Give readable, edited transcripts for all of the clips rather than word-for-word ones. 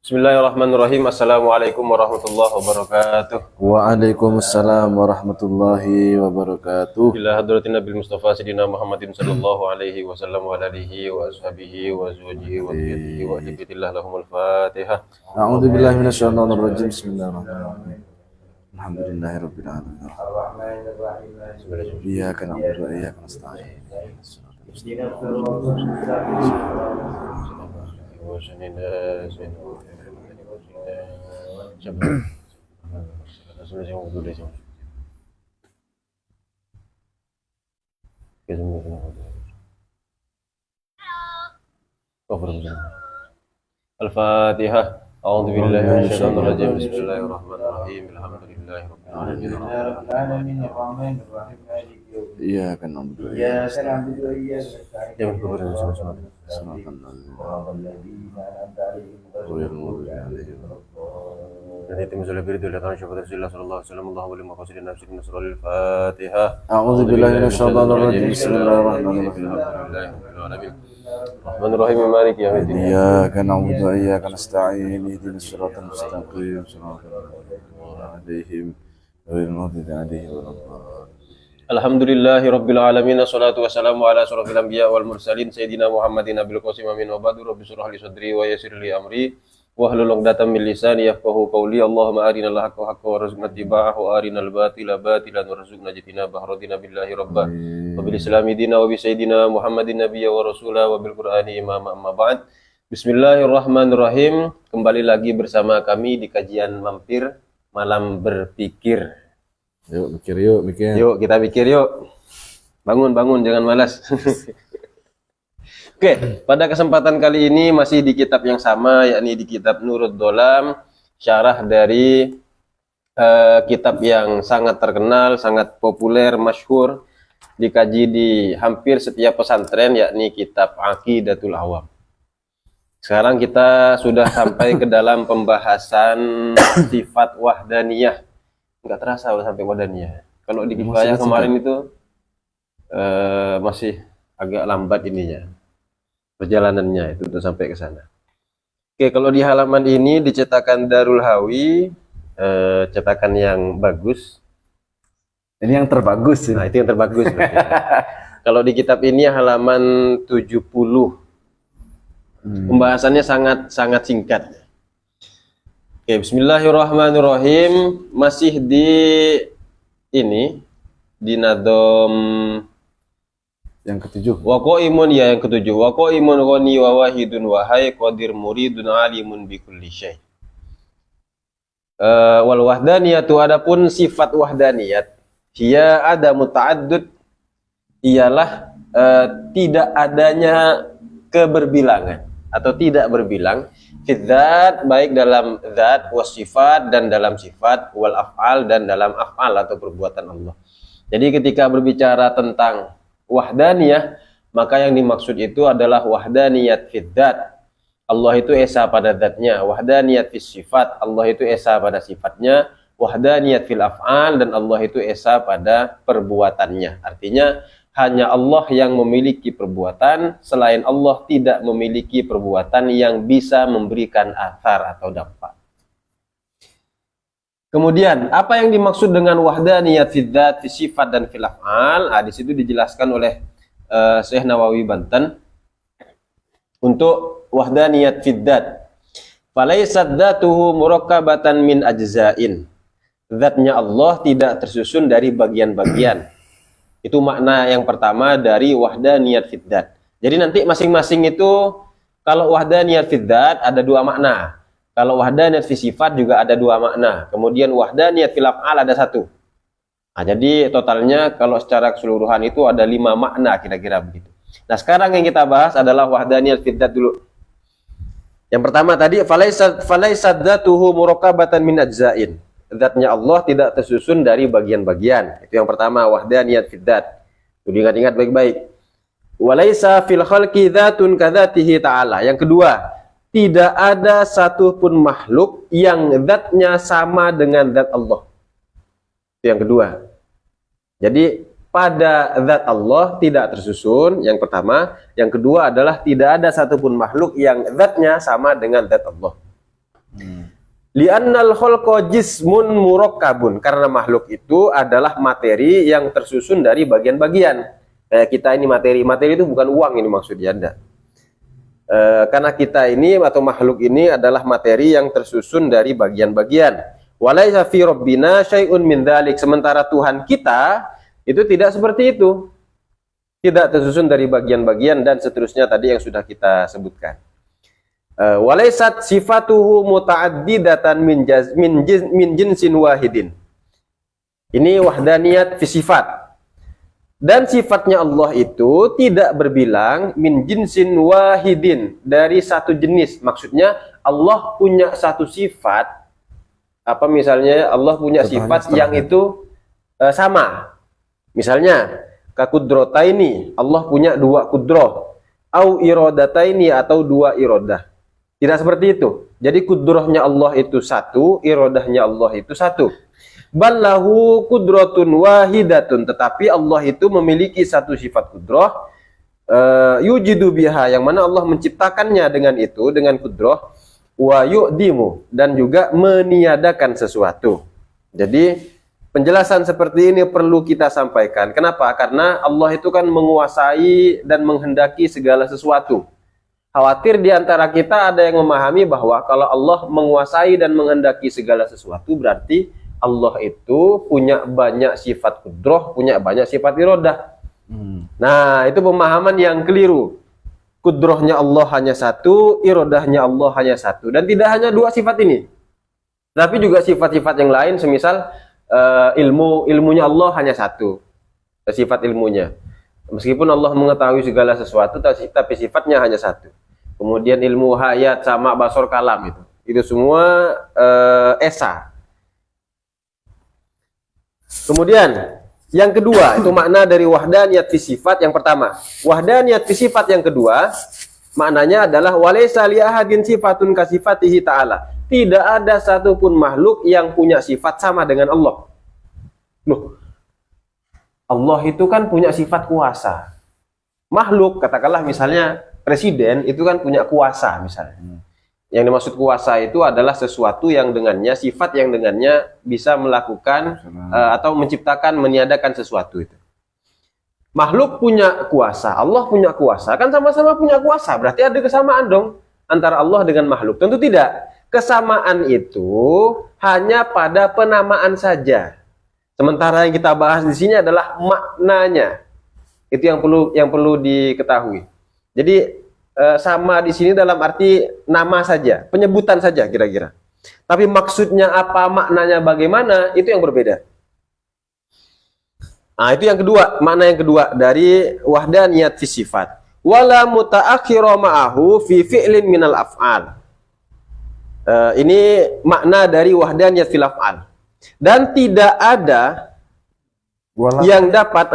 Bismillahirrahmanirrahim. Assalamualaikum warahmatullahi wabarakatuh. Waalaikumsalam warahmatullahi wabarakatuh. Ila hadratin Nabil Mustafa Sayyidina Muhammadin sallallahu alaihi wasallam wa alihi wa ashabihi wa azwajihi wa dhurriyyatihi wa alihi lahumul Fatihah. A'udzu billahi minasyaitonir rajim. Bismillahirrahmanirrahim. Alhamdulillahirabbil alamin. Iyyaka na'budu wa iyyaka nasta'in. Al-Fatihah. A'udzu billahi minasyaitonir rajim. Bismillahirrahmanirrahim. Alhamdulillahirabbil alamin. Iyyaka na'budu wa iyyaka A'udzu billahi minasyaitonir rajim. Bismillahirrahmanirrahim. Rahmanir-Rahim Maliki yaumiddin. Iyyaka na'budu wa iyyaka nasta'in. Ihdinas siratal mustaqim. Shiratal ladzina ghairil maghdubi 'alaihim waladdallin. Alhamdulillahirabbil alamin. Wassalatu wassalamu ala asyrofil anbiya wal mursalin sayyidina Muhammadin nabil qasim amin wa ba'du. Rabbi shrah li sadri wa yassir li amri wahlul 'uqdatam min lisani yafqahu qawli. Allahumma arinal haqqa haqqan warzuqna ittiba'ahu wa arinal batila batilan warzuqna ijtinabah. Radina billahi rabba wa bil islami dina wa bi sayyidina Muhammadin nabiyya wa rasula wa bil qur'ani imama amma ba'd. Bismillahirrahmanirrahim. Kembali lagi bersama kami di kajian mampir malam berpikir. Yuk mikir. Yuk kita pikir yuk. Bangun, jangan malas. Oke, pada kesempatan kali ini masih di kitab yang sama, yakni di kitab Nurud Dolam, syarah dari kitab yang sangat terkenal, sangat populer, masyhur, dikaji di hampir setiap pesantren, yakni kitab Aqidatul Awam. Sekarang kita sudah sampai ke dalam pembahasan sifat wahdaniyah. Nggak terasa udah sampai wahdaniyah. Kalau di kifayah kemarin itu masih agak lambat ininya. Perjalanannya itu untuk sampai ke sana. Oke, kalau di halaman ini dicetakan Darul Hawi, cetakan yang bagus. Ini yang terbagus. Nah, itu yang terbagus. Kalau di kitab ini halaman 70. Pembahasannya sangat singkat. Oke, bismillahirrahmanirrahim. Masih di nadom Yang ketujuh. Wa qaimun, ya yang ketujuh. Wa qaimun ghani wa wahidun wahai qadir muridun alimun bi kulli syai. Wal wahdaniyatu, adapun sifat wahdaniyat, hiya adamu ta'addud, ialah tidak adanya keberbilangan atau tidak berbilang, fidzat, baik dalam zat, wasifat, dan dalam sifat, wal af'al, dan dalam af'al atau perbuatan Allah. Jadi ketika berbicara tentang wahdaniyah, maka yang dimaksud itu adalah wahdaniyat fidzat, Allah itu esa pada zatnya. Wahdaniyat fis sifat, Allah itu esa pada sifatnya. Wahdaniyat fil af'al, dan Allah itu esa pada perbuatannya. Artinya hanya Allah yang memiliki perbuatan, selain Allah tidak memiliki perbuatan yang bisa memberikan athar atau dampak. Kemudian, apa yang dimaksud dengan wahdaniyat fil dzat, fil sifat, dan fil af'al? Di situ dijelaskan oleh Syekh Nawawi Banten untuk wahdaniyat fil dzat. Falaisat dzatuhu murakkabatan min ajza'in. Zatnya Allah tidak tersusun dari bagian-bagian. Itu makna yang pertama dari wahdaniyat fil dzat. Jadi nanti masing-masing itu, kalau wahdaniyat fil dzat ada dua makna. Kalau wahdaniyat fi sifat juga ada dua makna. Kemudian wahdaniyat fil af'al ada satu. Jadi totalnya kalau secara keseluruhan itu ada 5 makna kira-kira begitu. Nah, sekarang yang kita bahas adalah wahdaniyat fil dzat dulu. Yang pertama tadi falaisat dzatuhu murakkabatan min ajza'in. Zatnya Allah tidak tersusun dari bagian-bagian. Itu yang pertama, wahdaniyat fil dzat. Ingat-ingat baik-baik. Walaisa fil khalqi dzatun kadzatihi ta'ala. Yang kedua, tidak ada satupun makhluk yang zatnya sama dengan zat Allah. Itu yang kedua. Jadi pada zat Allah tidak tersusun, yang pertama. Yang kedua adalah tidak ada satupun makhluk yang zatnya sama dengan zat Allah. Li'annal khalqa jismun murakkabun, karena makhluk itu adalah materi yang tersusun dari bagian-bagian. Kayak kita ini materi itu bukan uang ini maksudnya, enggak. Karena kita ini atau makhluk ini adalah materi yang tersusun dari bagian-bagian. Walaisa fi rabbina syai'un min dzalik, sementara Tuhan kita itu tidak seperti itu. Tidak tersusun dari bagian-bagian dan seterusnya tadi yang sudah kita sebutkan. Walaisat sifatuhu muta'addidatan min jinsin wahidin. Ini wahdaniyat fi sifat. Dan sifatnya Allah itu tidak berbilang min jinsin wahidin, dari satu jenis. Maksudnya Allah punya satu sifat, apa misalnya Allah punya sifat yang itu sama. Misalnya kakudrotaini, Allah punya dua kudroh, au irodataini atau dua irodah. Tidak seperti itu. Jadi kudrohnya Allah itu satu, irodahnya Allah itu satu. Ballahu kudrotun wahidatun, tetapi Allah itu memiliki satu sifat kudroh, yujidu biha, yang mana Allah menciptakannya dengan itu, dengan kudroh, wa yu'dimu, dan juga meniadakan sesuatu. Jadi penjelasan seperti ini perlu kita sampaikan. Kenapa? Karena Allah itu kan menguasai dan menghendaki segala sesuatu. Khawatir di antara kita ada yang memahami bahwa kalau Allah menguasai dan menghendaki segala sesuatu, berarti Allah itu punya banyak sifat kudroh, punya banyak sifat irodah. Nah, itu pemahaman yang keliru. Kudrohnya Allah hanya satu, irodahnya Allah hanya satu. Dan tidak hanya dua sifat ini, tapi juga sifat-sifat yang lain, semisal ilmunya Allah hanya satu, sifat ilmunya. Meskipun Allah mengetahui segala sesuatu, tapi sifatnya hanya satu. Kemudian ilmu hayat, sama, basor, kalam itu semua esa. Kemudian yang kedua, itu makna dari wahdaniyat fi sifat yang pertama. Wahdaniyat fi sifat yang kedua, maknanya adalah walaysa li ahadin sifatun ka sifatihi ta'ala. Tidak ada satupun makhluk yang punya sifat sama dengan Allah. Loh, Allah itu kan punya sifat kuasa. Makhluk, katakanlah misalnya presiden, itu kan punya kuasa misalnya. Yang dimaksud kuasa itu adalah sesuatu yang dengannya, sifat yang dengannya bisa melakukan atau menciptakan, meniadakan sesuatu itu. Makhluk punya kuasa, Allah punya kuasa, kan sama-sama punya kuasa. Berarti ada kesamaan dong antara Allah dengan makhluk. Tentu tidak. Kesamaan itu hanya pada penamaan saja. Sementara yang kita bahas di sini adalah maknanya. Itu yang perlu diketahui. Jadi sama di sini dalam arti nama saja, penyebutan saja kira-kira. Tapi maksudnya apa, maknanya bagaimana, itu yang berbeda. Nah, itu yang kedua, makna yang kedua dari wahdaniyat fi sifat. Wala muta'akhira ma'ahu fi fi'lin minal af'al. Ini makna dari wahdaniyat fil af'al. Dan tidak ada yang dapat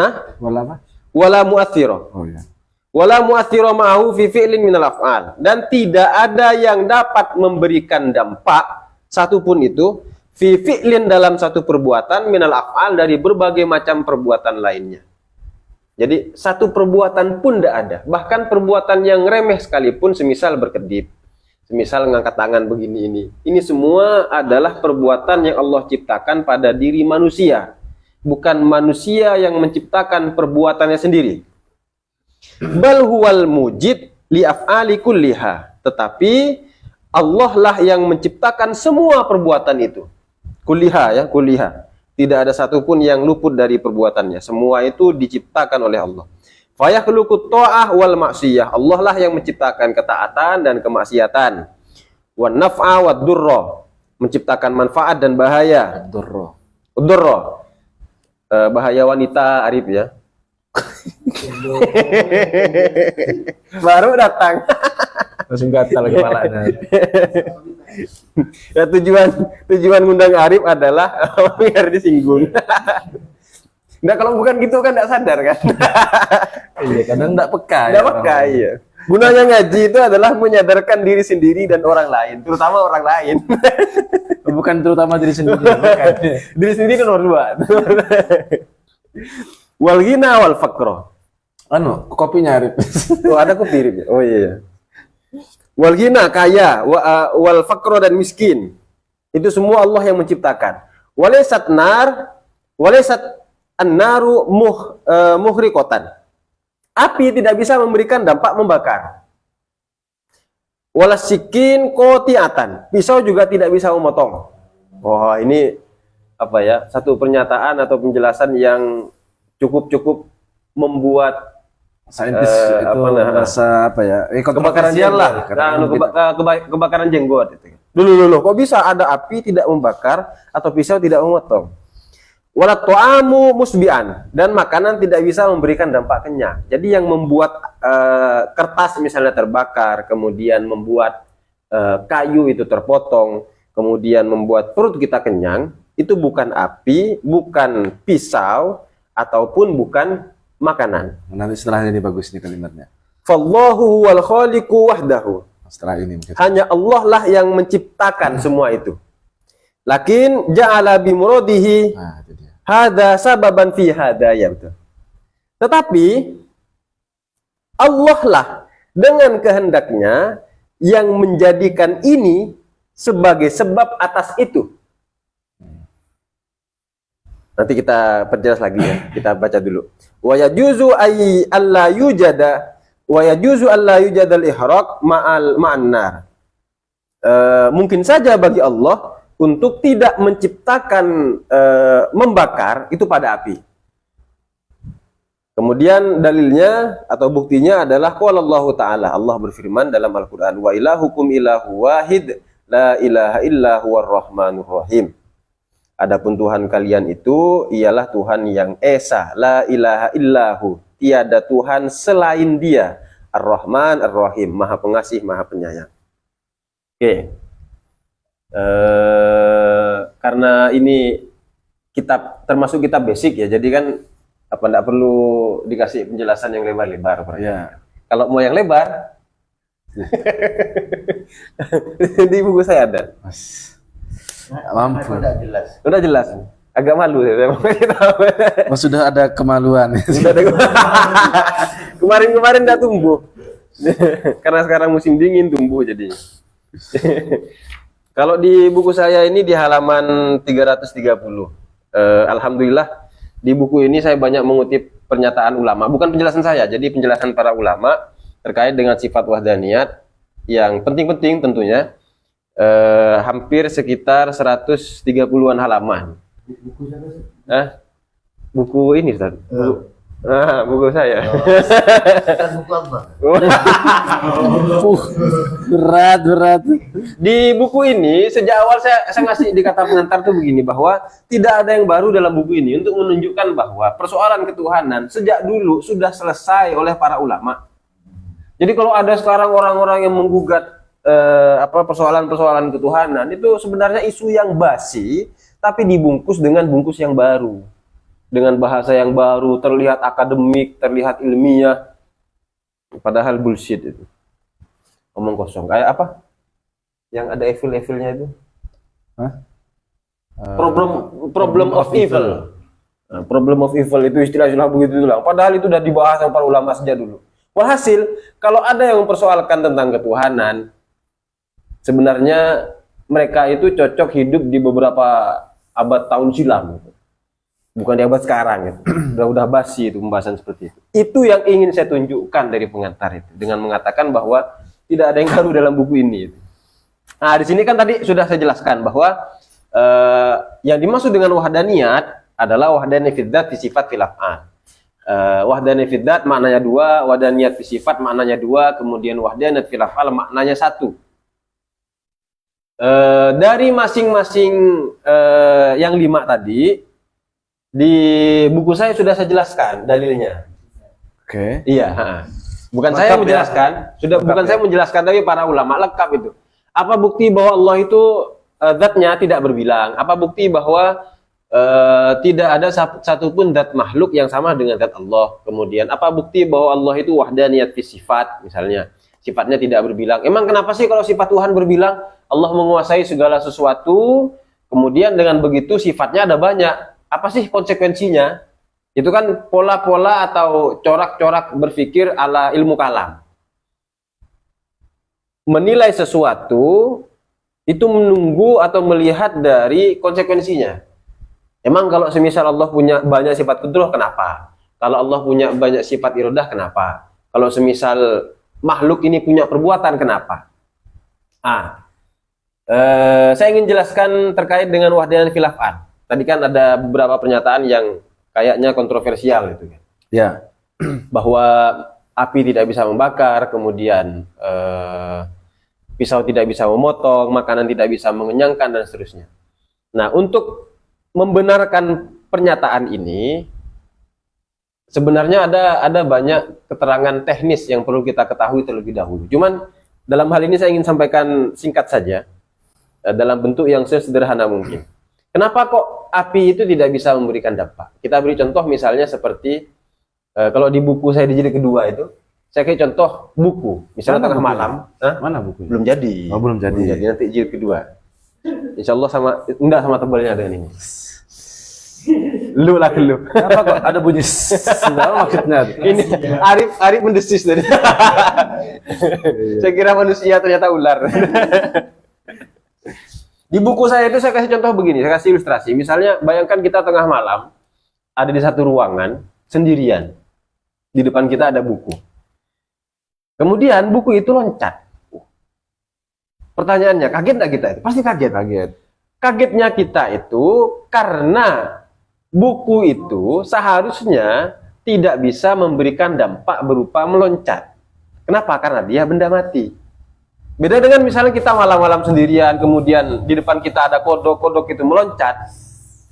wala mu'athira. Oh ya. Wala mu'athira ma'ahu fi fi'lin minal af'al, dan tidak ada yang dapat memberikan dampak satupun itu fi fi'lin dalam satu perbuatan minal af'al dari berbagai macam perbuatan lainnya. Jadi satu perbuatan pun tidak ada, bahkan perbuatan yang remeh sekalipun, semisal berkedip, semisal ngangkat tangan begini ini semua adalah perbuatan yang Allah ciptakan pada diri manusia, bukan manusia yang menciptakan perbuatannya sendiri. Bal huwal mujid li af'ali kulliha, tetapi Allah lah yang menciptakan semua perbuatan itu. Kulliha ya, kulliha. Tidak ada satupun yang luput dari perbuatannya. Semua itu diciptakan oleh Allah. Fa yakhluqut ta'ah wal ma'siyah. Allah lah yang menciptakan ketaatan dan kemaksiatan. Wan naf'a wad durra, menciptakan manfaat dan bahaya. Durra. Bahaya wanita, Arif ya. Baru datang langsung gatal kepalanya. Ya, tujuan ngundang Arif adalah biar disinggung. Nah, kalau bukan gitu kan tidak sadar kan. Iya, kadang tidak peka. Tidak peka, iya. Gunanya ngaji itu adalah menyadarkan diri sendiri dan orang lain, terutama orang lain. Bukan terutama diri sendiri. Bukan. Diri sendiri itu nomor 2. Wal ghina wal faqra. Kopinya Arif. Oh, ada kopi Arif ya? Oh iya. Wal ghina kaya, wal faqra dan miskin. Itu semua Allah yang menciptakan. Walaysat an-naru muhriqatan. Api tidak bisa memberikan dampak membakar. Walasikin qati'atan. Pisau juga tidak bisa memotong. Wah, ini apa ya? Satu pernyataan atau penjelasan yang cukup membuat Saintis itu rasa apa ya? Kebakaran lah. Kebakaran jenggot itu. Dulu, kok bisa ada api tidak membakar atau pisau tidak memotong? Walat to'amu musbi'an, dan makanan tidak bisa memberikan dampak kenyang. Jadi yang membuat kertas misalnya terbakar, kemudian membuat kayu itu terpotong, kemudian membuat perut kita kenyang, itu bukan api, bukan pisau, ataupun bukan makanan. Nanti setelah ini bagus nih kalimatnya. Fallahu wal khaliqu wahdahu. Setelah ini mungkin. Hanya Allah lah yang menciptakan semua itu. Lakin ja'ala bimuradihi hada sababan fi hadaya. Tetapi Allah lah dengan kehendaknya yang menjadikan ini sebagai sebab atas itu. Nanti kita perjelas lagi ya. Kita baca dulu. Wa yajuzu ay alla yujada wa yajuzu alla yujadal ihraq ma'an nar. Mungkin saja bagi Allah untuk tidak menciptakan membakar itu pada api. Kemudian dalilnya atau buktinya adalah qala Allah Ta'ala. Allah berfirman dalam Al-Qur'an, wa ilahukum ilahu wahid la ilaha illa huwar rahmanur rahim. Adapun Tuhan kalian itu ialah Tuhan yang esa, la ilaha illahu, tiada Tuhan selain Dia, Ar-Rahman Ar-Rahim, Maha Pengasih, Maha Penyayang. Oke. Karena ini kitab termasuk kitab basic ya, jadi kan apa enggak perlu dikasih penjelasan yang lebar-lebar, Pak. Ya. Kalau mau yang lebar di buku saya ada. Mampu. Udah jelas. Agak malu ya. Oh, sudah ada kemaluan. Kemarin udah tumbuh. Karena sekarang musim dingin tumbuh jadi. Kalau di buku saya ini di halaman 330. Alhamdulillah di buku ini saya banyak mengutip pernyataan ulama, bukan penjelasan saya, jadi penjelasan para ulama terkait dengan sifat wahdaniyat yang penting-penting tentunya. Hampir sekitar 130-an halaman. Buku ini Ustaz. Buku saya. Berat. Di buku ini sejak awal saya ngasih di kata pengantar tuh begini, bahwa tidak ada yang baru dalam buku ini untuk menunjukkan bahwa persoalan ketuhanan sejak dulu sudah selesai oleh para ulama. Jadi kalau ada sekarang orang-orang yang menggugat persoalan-persoalan ketuhanan, itu sebenarnya isu yang basi tapi dibungkus dengan bungkus yang baru, dengan bahasa yang baru, terlihat akademik, terlihat ilmiah, padahal bullshit itu, omong kosong. Kayak apa yang ada evil-evilnya itu? Problem of evil. Nah, problem of evil itu istilah-istilah begitu lah, padahal itu sudah dibahas sama para ulama sejak dulu. Walhasil, kalau ada yang mempersoalkan tentang ketuhanan, sebenarnya mereka itu cocok hidup di beberapa abad tahun silam, bukan di abad sekarang. Udah basi itu pembahasan seperti itu. Itu yang ingin saya tunjukkan dari pengantar itu, dengan mengatakan bahwa tidak ada yang baru dalam buku ini. Nah, di sini kan tadi sudah saya jelaskan bahwa yang dimaksud dengan wahdaniyat adalah wahdaniyat fid dzat fi sifat fil af'al. Wahdaniyat fid dzat maknanya dua, wahdaniyat fi sifat maknanya dua, kemudian wahdaniyat fil af'al maknanya satu. Dari masing-masing yang 5 tadi di buku saya sudah saya jelaskan dalilnya. Oke. Iya, bukan lengkap saya menjelaskan, ya? Sudah lengkap bukan ya? Saya menjelaskan, tapi para ulama lengkap itu. Apa bukti bahwa Allah itu zatnya tidak berbilang? Apa bukti bahwa tidak ada satupun zat makhluk yang sama dengan zat Allah? Kemudian apa bukti bahwa Allah itu wahdaniyat fi sifat, misalnya sifatnya tidak berbilang? Emang kenapa sih kalau sifat Tuhan berbilang? Allah menguasai segala sesuatu, kemudian dengan begitu sifatnya ada banyak. Apa sih konsekuensinya? Itu kan pola-pola atau corak-corak berpikir ala ilmu kalam. Menilai sesuatu itu menunggu atau melihat dari konsekuensinya. Emang kalau semisal Allah punya banyak sifat kudrah, kenapa? Kalau Allah punya banyak sifat iradah, kenapa? Kalau semisal makhluk ini punya perbuatan, kenapa? Saya ingin jelaskan terkait dengan wahdatul fil af'al. Tadi kan ada beberapa pernyataan yang kayaknya kontroversial gitu kan. Ya. Bahwa api tidak bisa membakar, kemudian pisau tidak bisa memotong, makanan tidak bisa mengenyangkan, dan seterusnya. Nah, untuk membenarkan pernyataan ini, sebenarnya ada banyak keterangan teknis yang perlu kita ketahui terlebih dahulu. Cuman dalam hal ini saya ingin sampaikan singkat saja, dalam bentuk yang sesederhana mungkin. Kenapa kok api itu tidak bisa memberikan dampak? Kita beri contoh misalnya seperti, kalau di buku saya di jilid kedua itu, saya kayak contoh buku, misalnya tengah malam. Mana bukunya? Belum jadi. Oh, belum jadi. Nanti jilid kedua. Insya Allah enggak sama tebalnya dengan ini. Lu. Apa kok ada bunyi? Apa maksudnya? Ini Arif mendesis tadi. Saya kira manusia, ternyata ular. Di buku saya itu saya kasih contoh begini, saya kasih ilustrasi. Misalnya bayangkan kita tengah malam ada di satu ruangan sendirian. Di depan kita ada buku. Kemudian buku itu loncat. Pertanyaannya, kaget nggak kita itu? Pasti kaget. Kagetnya kita itu karena buku itu seharusnya tidak bisa memberikan dampak berupa meloncat. Kenapa? Karena dia benda mati. Beda dengan misalnya kita malam-malam sendirian, kemudian di depan kita ada kodok itu meloncat.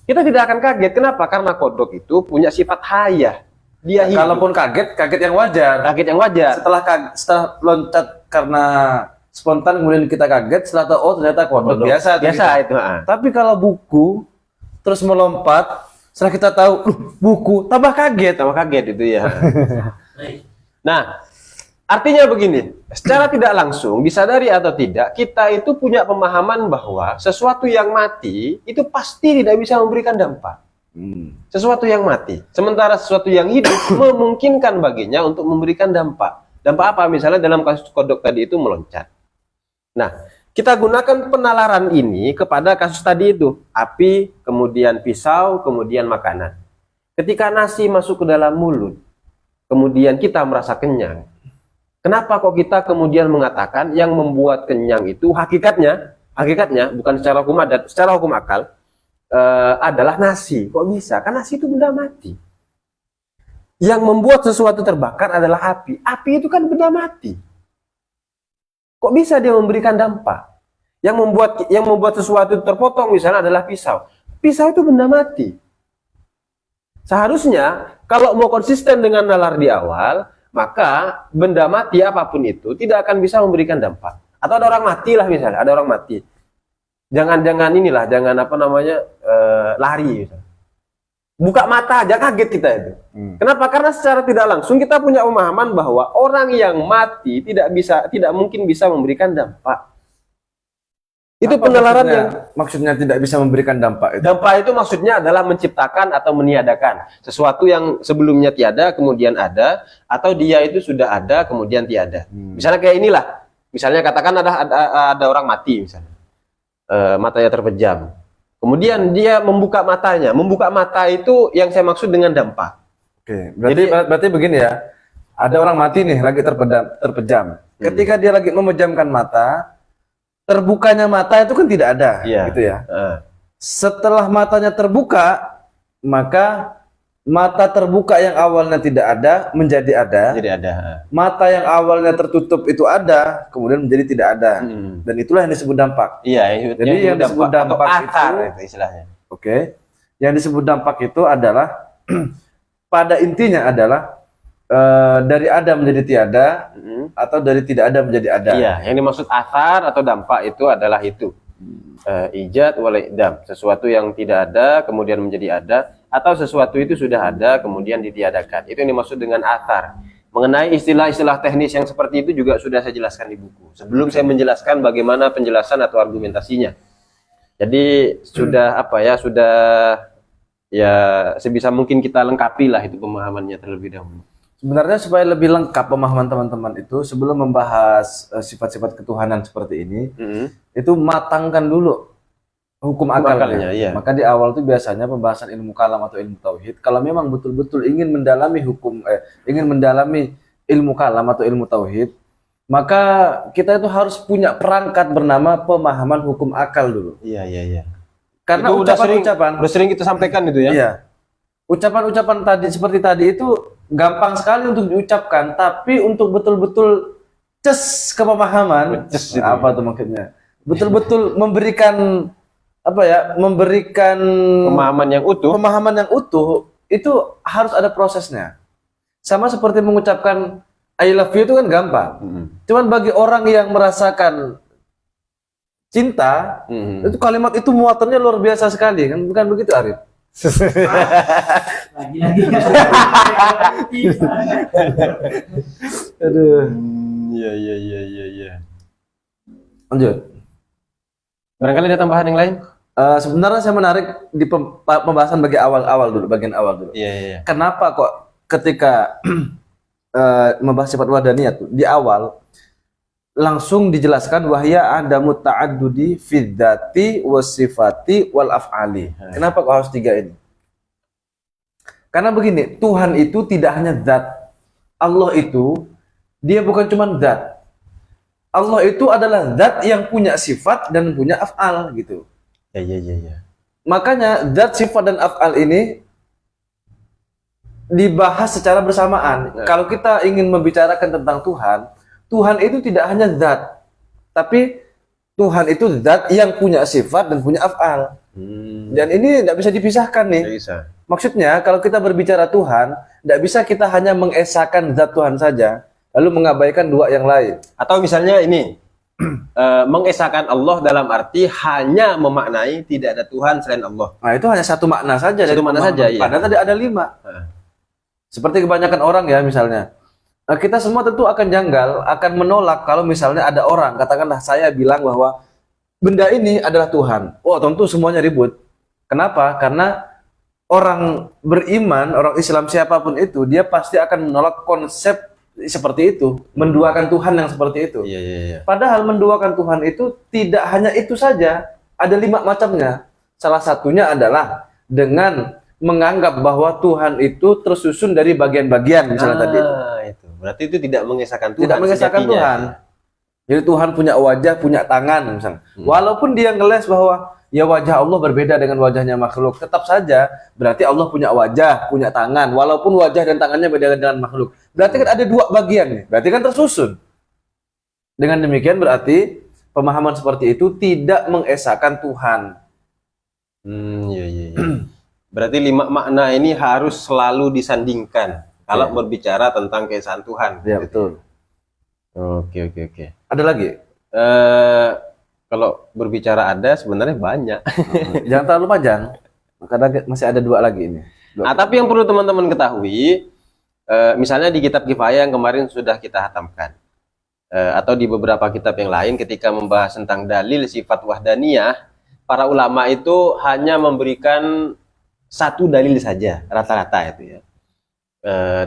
Kita tidak akan kaget. Kenapa? Karena kodok itu punya sifat hayah. Dia hidup. Kalaupun kaget yang wajar. Kaget yang wajar. Setelah loncat karena spontan, kemudian kita kaget, setelah tahu, oh ternyata kodok. Biasa itu. Tapi kalau buku terus melompat, setelah kita tahu buku, tambah kaget itu ya. Nah, artinya begini, secara tidak langsung, disadari atau tidak, kita itu punya pemahaman bahwa sesuatu yang mati itu pasti tidak bisa memberikan dampak. Sesuatu yang mati, sementara sesuatu yang hidup memungkinkan baginya untuk memberikan dampak. Dampak apa? Misalnya dalam kasus kodok tadi itu meloncat. Nah, kita gunakan penalaran ini kepada kasus tadi itu, api, kemudian pisau, kemudian makanan. Ketika nasi masuk ke dalam mulut, kemudian kita merasa kenyang. Kenapa kok kita kemudian mengatakan yang membuat kenyang itu hakikatnya bukan secara hukum adat, secara hukum akal adalah nasi. Kok bisa? Karena nasi itu benda mati. Yang membuat sesuatu terbakar adalah api. Api itu kan benda mati. Kok bisa dia memberikan dampak? Yang membuat sesuatu terpotong misalnya adalah pisau. Pisau itu benda mati. Seharusnya kalau mau konsisten dengan nalar di awal, maka benda mati apapun itu tidak akan bisa memberikan dampak. Atau ada orang mati lah misalnya, ada orang mati. Jangan lari misalnya. Buka mata aja kaget kita itu. Kenapa? Karena secara tidak langsung kita punya pemahaman bahwa orang yang mati tidak mungkin bisa memberikan dampak. Itu penalaran yang maksudnya tidak bisa memberikan dampak itu. Dampak itu maksudnya adalah menciptakan atau meniadakan sesuatu yang sebelumnya tiada kemudian ada, atau dia itu sudah ada kemudian tiada. Misalnya kayak inilah. Misalnya katakan ada orang mati misalnya. Matanya terpejam. Kemudian dia membuka matanya. Membuka mata itu yang saya maksud dengan dampak. Oke, berarti begini ya. Ada orang mati nih lagi terpejam. Ketika dia lagi memejamkan mata, terbukanya mata itu kan tidak ada, gitu ya. Setelah matanya terbuka, maka mata terbuka yang awalnya tidak ada menjadi ada. Mata yang awalnya tertutup itu ada, kemudian menjadi tidak ada. Dan itulah yang disebut dampak. Jadi yang disebut dampak itu istilahnya. Oke. Yang disebut dampak itu adalah pada intinya adalah dari ada menjadi tiada, atau dari tidak ada menjadi ada. Iya, yang dimaksud athar atau dampak itu adalah itu. Ijad wal idam, sesuatu yang tidak ada kemudian menjadi ada, atau sesuatu itu sudah ada kemudian ditiadakan. Itu yang dimaksud dengan athar. Mengenai istilah-istilah teknis yang seperti itu juga sudah saya jelaskan di buku. Sebelum saya menjelaskan bagaimana penjelasan atau argumentasinya. Jadi sudah sudah ya sebisa mungkin kita lengkapi lah itu pemahamannya terlebih dahulu. Sebenarnya supaya lebih lengkap pemahaman teman-teman itu, sebelum membahas sifat-sifat ketuhanan seperti ini, itu matangkan dulu hukum akalnya. Iya. Maka di awal tuh biasanya pembahasan ilmu kalam atau ilmu tauhid, kalau memang betul-betul ingin mendalami ingin mendalami ilmu kalam atau ilmu tauhid, maka kita itu harus punya perangkat bernama pemahaman hukum akal dulu. Iya. Karena itu udah sering kita sampaikan itu ya. Iya. Ucapan-ucapan tadi seperti tadi itu gampang sekali untuk diucapkan, tapi untuk betul-betul ces ke pemahaman, apa tuh maksudnya? Betul-betul memberikan apa ya? Memberikan pemahaman yang utuh itu harus ada prosesnya. Sama seperti mengucapkan I love you itu kan gampang. Cuman bagi orang yang merasakan cinta, itu kalimat itu muatannya luar biasa sekali, kan? Bukan begitu, Arif? Lagi-lagi. Aduh. Iya. Lanjut. Barangkali ada tambahan yang lain? Sebenarnya saya menarik di pembahasan bagian awal dulu. Iya. Kenapa kok ketika membahas sifat wahdaniyah di awal langsung dijelaskan wahya adamu ta'addudi fid dzati wasifati wal af'ali. Kenapa kok harus 3 ini? Karena begini, Tuhan itu tidak hanya zat. Allah itu dia bukan cuma zat. Allah itu adalah zat yang punya sifat dan punya af'al gitu. Iya. Makanya zat, sifat dan af'al ini dibahas secara bersamaan. Kalau kita ingin membicarakan tentang Tuhan itu tidak hanya zat, tapi Tuhan itu zat yang punya sifat dan punya af'al. Dan ini tidak bisa dipisahkan nih. Bisa. Maksudnya kalau kita berbicara Tuhan, tidak bisa kita hanya mengesahkan zat Tuhan saja, lalu mengabaikan 2 yang lain. Atau misalnya ini, mengesahkan Allah dalam arti hanya memaknai tidak ada Tuhan selain Allah. Nah itu hanya satu makna saja. Satu makna saja, iya. Padahal tadi ada 5. Seperti kebanyakan orang ya misalnya. Nah, kita semua tentu akan janggal, akan menolak kalau misalnya ada orang, katakanlah saya bilang bahwa benda ini adalah Tuhan. Oh, tentu semuanya ribut. Kenapa? Karena orang beriman, orang Islam siapapun itu, dia pasti akan menolak konsep seperti itu, menduakan Tuhan yang seperti itu. Iya. Padahal menduakan Tuhan itu tidak hanya itu saja, ada 5 macamnya. Salah satunya adalah dengan menganggap bahwa Tuhan itu tersusun dari bagian-bagian misalnya tadi. Itu. Berarti itu tidak mengesahkan Tuhan. Tidak mengesahkan Tuhan. Jadi Tuhan punya wajah, punya tangan misalnya. Walaupun dia ngeles bahwa ya wajah Allah berbeda dengan wajahnya makhluk, tetap saja berarti Allah punya wajah, punya tangan. Walaupun wajah dan tangannya beda dengan makhluk. Berarti kan ada 2 bagian nih. Berarti kan tersusun. Dengan demikian berarti pemahaman seperti itu tidak mengesahkan Tuhan. Iya. Berarti 5 makna ini harus selalu disandingkan kalau berbicara tentang keesaan Tuhan. Ya, betul. Oke. Ada lagi? Kalau berbicara ada sebenarnya banyak. Jangan terlalu panjang. Karena masih ada 2 lagi ini. Nah, tapi yang perlu teman-teman ketahui, misalnya di kitab Kifayah yang kemarin sudah kita hatamkan, atau di beberapa kitab yang lain ketika membahas tentang dalil sifat wahdaniyah, para ulama itu hanya memberikan 1 dalil saja, rata-rata itu ya.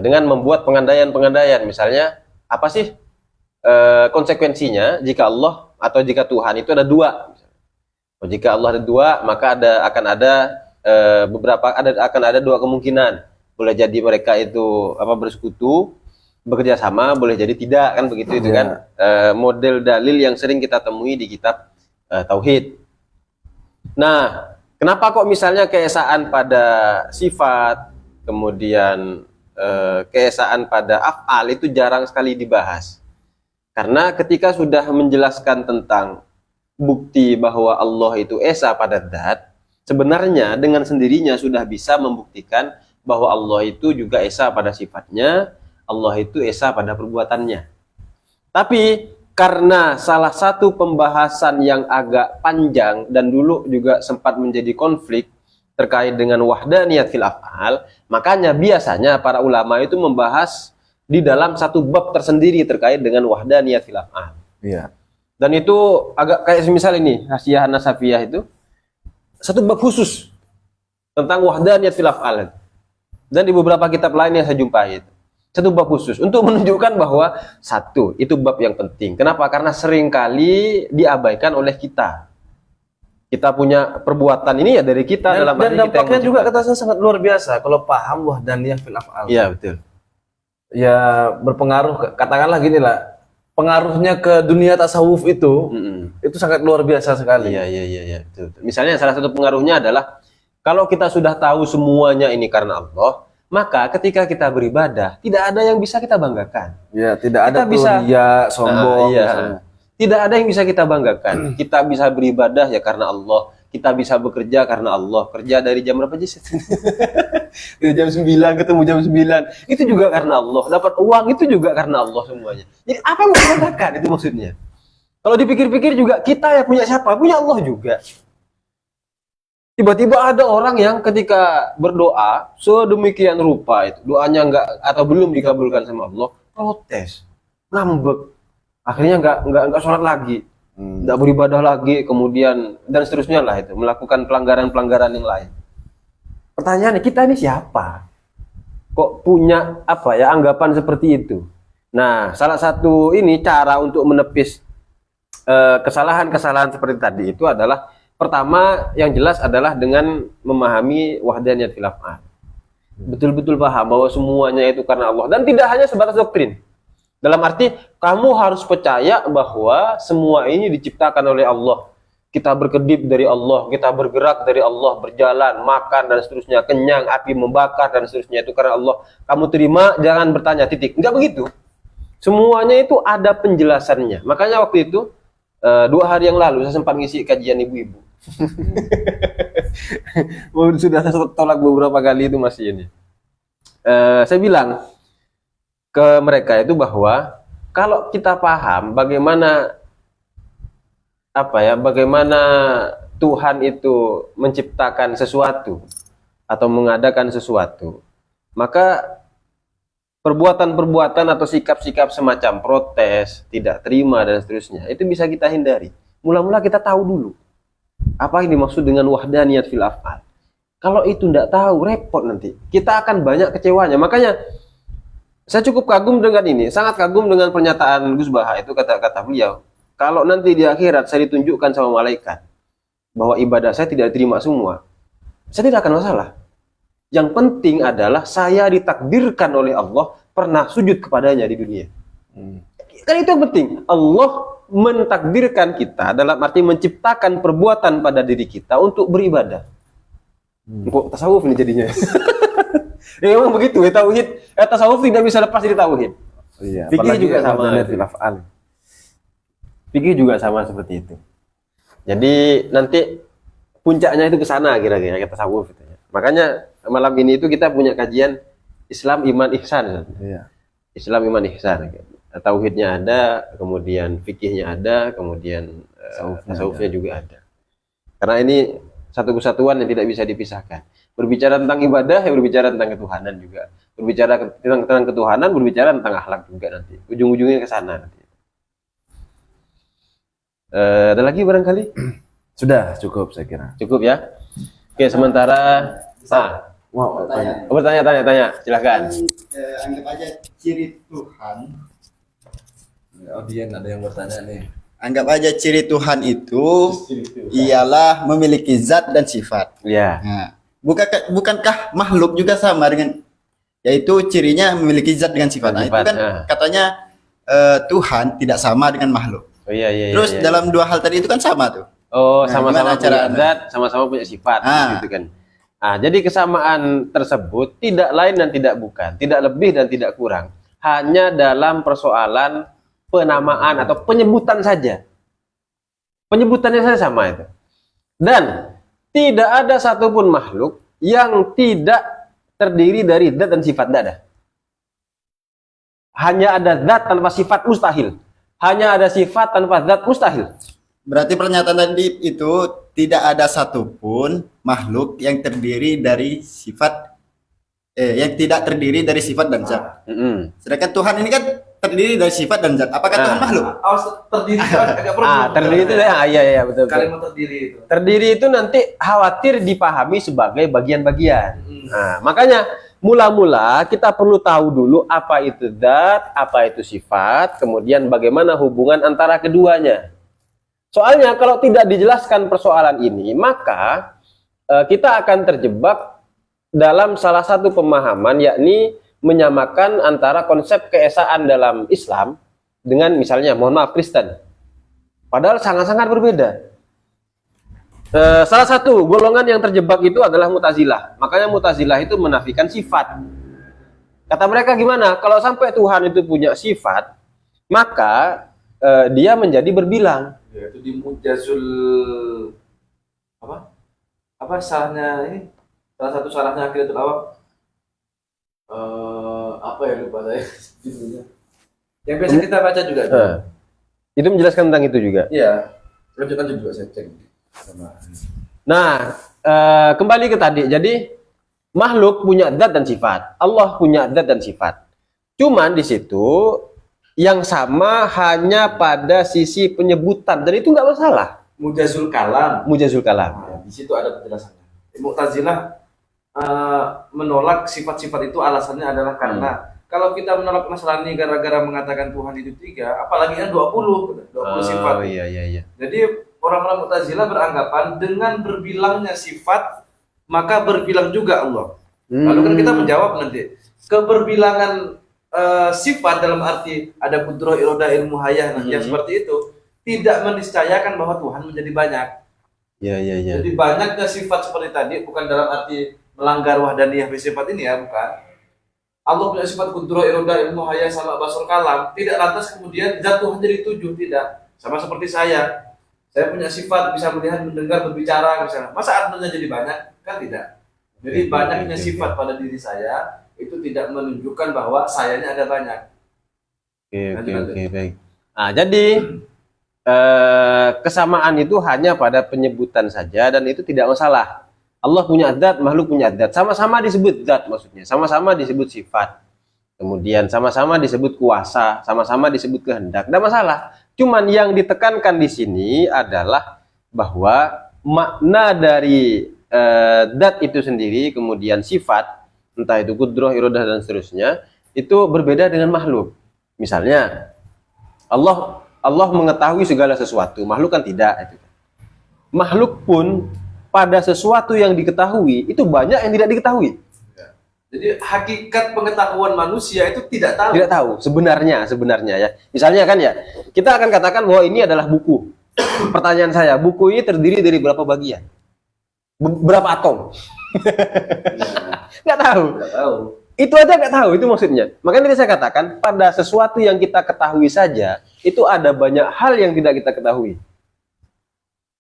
Dengan membuat pengandaian-pengandaian, misalnya apa sih konsekuensinya jika Allah atau jika Tuhan itu ada 2. Jika Allah ada 2, maka akan ada 2 kemungkinan. Boleh jadi mereka itu bersekutu, bekerja sama, boleh jadi tidak, kan begitu itu kan. Model dalil yang sering kita temui di kitab tauhid. Nah, kenapa kok misalnya keesaan pada sifat, kemudian keesaan pada af'al itu jarang sekali dibahas? Karena ketika sudah menjelaskan tentang bukti bahwa Allah itu esa pada zat, sebenarnya dengan sendirinya sudah bisa membuktikan bahwa Allah itu juga esa pada sifatnya, Allah itu esa pada perbuatannya. Tapi karena salah satu pembahasan yang agak panjang dan dulu juga sempat menjadi konflik terkait dengan wahdaniyat fil af'al, makanya biasanya para ulama itu membahas di dalam satu bab tersendiri terkait dengan wahdaniyat fil af'al. Iya. Dan itu agak kayak misal ini, Hasyiah Nasafiyah itu satu bab khusus tentang wahdaniyat fil af'al. Dan di beberapa kitab lain yang saya jumpai itu. Satu bab khusus untuk menunjukkan bahwa satu, itu bab yang penting. Kenapa? Karena seringkali diabaikan oleh kita. Kita punya perbuatan ini ya dari kita dalam dan arti kita yang dampaknya juga menciptakan. kata saya sangat luar biasa kalau paham wahdaniyah fil af'al. Iya, betul. Ya berpengaruh, katakanlah gini lah, pengaruhnya ke dunia tasawuf itu sangat luar biasa sekali. Iya, betul, betul. Misalnya salah satu pengaruhnya adalah kalau kita sudah tahu semuanya ini karena Allah, maka ketika kita beribadah tidak ada yang bisa kita banggakan. Ya, tidak ada Kita bisa ria, sombong. iya. misalnya. Tidak ada yang bisa kita banggakan. Kita bisa beribadah ya karena Allah. Kita bisa bekerja karena Allah. Kerja dari jam berapa aja? Dari jam 9 ketemu jam 9. Itu juga karena Allah. Dapat uang itu juga karena Allah semuanya. Jadi apa yang mau kita banggakan itu maksudnya? Kalau dipikir-pikir juga kita yang punya siapa? Punya Allah juga. Tiba-tiba ada orang yang ketika berdoa sedemikian rupa itu doanya enggak atau belum dikabulkan sama Allah, protes, ngambek, akhirnya enggak sholat lagi, enggak beribadah lagi, kemudian dan seterusnya lah itu melakukan pelanggaran-pelanggaran yang lain. Pertanyaannya kita ini siapa? Kok punya apa ya anggapan seperti itu? Nah, salah satu ini cara untuk menepis kesalahan-kesalahan seperti tadi itu adalah pertama yang jelas adalah dengan memahami wahdaniyat fil af'al. Betul-betul paham bahwa semuanya itu karena Allah dan tidak hanya sebatas doktrin. Dalam arti kamu harus percaya bahwa semua ini diciptakan oleh Allah. Kita berkedip dari Allah, kita bergerak dari Allah, berjalan, makan dan seterusnya, kenyang, api membakar dan seterusnya itu karena Allah. Kamu terima, jangan bertanya titik. Enggak begitu. Semuanya itu ada penjelasannya. Makanya waktu itu 2 hari yang lalu saya sempat ngisi kajian ibu-ibu. Sudah saya tolak beberapa kali itu masih ini. Saya bilang ke mereka itu bahwa kalau kita paham bagaimana bagaimana Tuhan itu menciptakan sesuatu atau mengadakan sesuatu, maka perbuatan-perbuatan atau sikap-sikap semacam protes, tidak terima dan seterusnya itu bisa kita hindari. Mula-mula kita tahu dulu apa yang dimaksud dengan wahdaniyat fil af'al. Kalau itu tidak tahu, repot nanti. Kita akan banyak kecewanya. Makanya saya cukup kagum dengan ini, sangat kagum dengan pernyataan Gus Baha itu kata beliau. Kalau nanti di akhirat saya ditunjukkan sama malaikat bahwa ibadah saya tidak diterima semua, saya tidak akan masalah. Yang penting adalah saya ditakdirkan oleh Allah pernah sujud kepadanya di dunia. Kan itu yang penting. Allah mentakdirkan kita dalam arti menciptakan perbuatan pada diri kita untuk beribadah. Kok tasawuf ini jadinya? Ya memang begitu ya, tauhid. Tasawuf tidak bisa lepas dari tauhid. Iya, Fikih juga sama. Af'al. Fikih juga sama seperti itu. Jadi nanti puncaknya itu ke sana kira-kira kita tasawuf itu ya. Makanya malam ini itu kita punya kajian Islam, Iman, Ihsan. Iya. Islam, Iman, Ihsan. Tauhidnya ada, kemudian fikihnya ada, kemudian tasawufnya juga ada. Karena ini satu kesatuan yang tidak bisa dipisahkan. Berbicara tentang ibadah, ya berbicara tentang ketuhanan juga. Berbicara tentang ketuhanan, berbicara tentang akhlak juga nanti. Ujung-ujungnya ke sana nanti. Ada lagi barangkali? Sudah cukup saya kira. Cukup ya. Oke, sementara Wow, tanya, silakan. Anggap aja ciri Tuhan. Audien ada yang bertanya nih. Anggap aja ciri Tuhan itu ialah memiliki zat dan sifat. Ya. Nah, bukankah makhluk juga sama dengan, yaitu cirinya memiliki zat dengan sifat. Nah, itu kan katanya Tuhan tidak sama dengan makhluk. Oh iya. Terus dalam 2 hal tadi itu kan sama tuh. Oh, Nah, sama-sama gimana cara punya zat, sama-sama punya sifat, gitu kan. Jadi kesamaan tersebut tidak lain dan tidak bukan, tidak lebih dan tidak kurang, hanya dalam persoalan penamaan atau penyebutan saja. Penyebutannya saja sama itu. Dan tidak ada satupun makhluk yang tidak terdiri dari zat dan sifat, tidak ada. Hanya ada zat tanpa sifat, mustahil. Hanya ada sifat tanpa zat, mustahil. Berarti pernyataan tadi itu tidak ada satupun makhluk yang terdiri dari sifat yang tidak terdiri dari sifat dan zat. Sedangkan Tuhan ini kan terdiri dari sifat dan zat. Apakah Tuhan makhluk? Terdiri agak perlu. Terdiri itu iya betul. Kalimat terdiri itu. Terdiri itu nanti khawatir dipahami sebagai bagian-bagian. Nah, makanya mula-mula kita perlu tahu dulu apa itu dzat, apa itu sifat, kemudian bagaimana hubungan antara keduanya. Soalnya kalau tidak dijelaskan persoalan ini, maka kita akan terjebak dalam salah satu pemahaman, yakni menyamakan antara konsep keesaan dalam Islam dengan misalnya, mohon maaf, Kristen. Padahal sangat-sangat berbeda. Salah satu golongan yang terjebak itu adalah Mu'tazilah. Makanya Mu'tazilah itu menafikan sifat. Kata mereka gimana? Kalau sampai Tuhan itu punya sifat, maka dia menjadi berbilang. Ya, itu di Mujazul apa salahnya ini? Salah satu salahnya Aqidatul Awam. Apa ya, lupa saya judulnya. Yang biasa kita baca juga. Itu menjelaskan tentang itu juga. Iya. Lanjut juga saya cek. Nah, kembali ke tadi. Jadi makhluk punya zat dan sifat. Allah punya zat dan sifat. Cuman di situ yang sama hanya pada sisi penyebutan, dan itu nggak masalah. Mujazul kalam. Mujazul kalam. Nah, di situ ada penjelasannya. Mu'tazilah menolak sifat-sifat itu alasannya adalah karena kalau kita menolak Nasrani gara-gara mengatakan Tuhan itu 3, apalagi kan 20 sifat. Iya. Jadi orang-orang Mu'tazilah beranggapan dengan berbilangnya sifat maka berbilang juga Allah. Lalu kan kita menjawab nanti keberbilangan sifat dalam arti ada kudrah, irodah, ilmu hayah yang seperti itu tidak meniscayakan bahwa Tuhan menjadi banyak. Iya. Jadi banyaknya sifat seperti tadi bukan dalam arti melanggar wahdaniyah sifat ini ya, bukan. Allah punya sifat kudrah, irodah, ilmu hayah, sama basar kalam, tidak lantas kemudian zat Tuhan jadi 7, tidak. Sama seperti saya punya sifat bisa melihat, mendengar, berbicara misalnya. Masa artinya jadi banyak? Kan tidak. Jadi banyaknya sifat pada diri saya itu tidak menunjukkan bahwa sayanya ada banyak. Oke, baik. Nah, jadi kesamaan itu hanya pada penyebutan saja dan itu tidak masalah. Allah punya zat, makhluk punya zat. Sama-sama disebut zat maksudnya. Sama-sama disebut sifat. Kemudian sama-sama disebut kuasa, sama-sama disebut kehendak. Tidak masalah. Cuman yang ditekankan di sini adalah bahwa makna dari zat itu sendiri, kemudian sifat, entah itu kudrah, irodah, dan seterusnya, itu berbeda dengan makhluk. Misalnya, Allah mengetahui segala sesuatu, makhluk kan tidak. Makhluk pun pada sesuatu yang diketahui, itu banyak yang tidak diketahui. Jadi hakikat pengetahuan manusia itu tidak tahu. Tidak tahu sebenarnya ya. Misalnya kan ya, kita akan katakan bahwa ini adalah buku. Pertanyaan saya, buku ini terdiri dari berapa bagian? Berapa atom? Nggak tahu. Itu aja nggak tahu, itu maksudnya. Makanya tadi saya katakan, pada sesuatu yang kita ketahui saja, itu ada banyak hal yang tidak kita ketahui.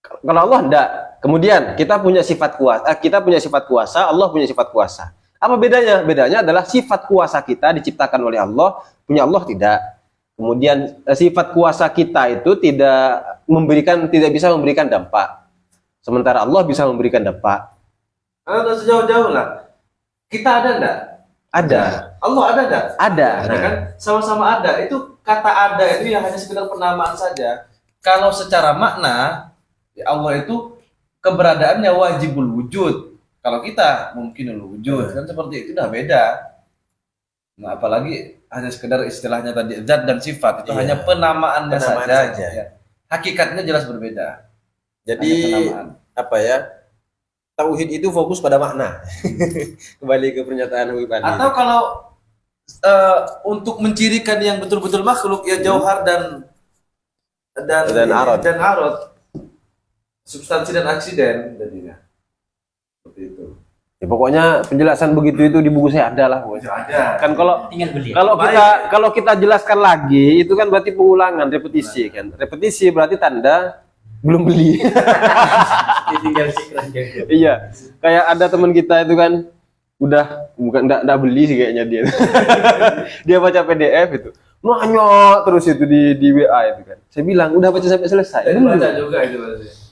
Kalau Allah enggak. Kemudian kita punya sifat kuasa, Allah punya sifat kuasa. Apa bedanya? Bedanya adalah sifat kuasa kita diciptakan oleh Allah, punya Allah tidak. Kemudian sifat kuasa kita itu tidak bisa memberikan dampak. Sementara Allah bisa memberikan dampak. Sejauh-jauh lah. Kita ada enggak? Ada. Allah ada enggak? Ada. Ada kan? Sama-sama ada. Itu kata ada itu yang hanya sekedar penamaan saja. Kalau secara makna, ya Allah itu keberadaannya wajibul wujud. Kalau kita mungkin wujud, kan seperti itu udah beda. Nah, apalagi hanya sekedar istilahnya tadi zat dan sifat itu hanya penamaannya saja. Ya. Hakikatnya jelas berbeda. Jadi apa ya? Tauhid itu fokus pada makna. Kembali ke pernyataan Habib Ali. Atau kalau untuk mencirikan yang betul-betul makhluk ya jauhar dan arad. Substansi dan aksiden jadinya. Seperti itu. Ya, pokoknya penjelasan begitu itu di buku saya ada lah. Ada. Kan kalau tinggal beli. Kalau kita jelaskan lagi itu kan berarti pengulangan, repetisi kan. Repetisi berarti tanda belum beli. Tinggal sikran jago. Iya. Kayak ada teman kita itu kan enggak beli sih kayaknya dia. Dia baca PDF itu. Nanya terus itu di WA itu kan. Saya bilang, "Udah baca sampai selesai?" Baca juga itu berarti.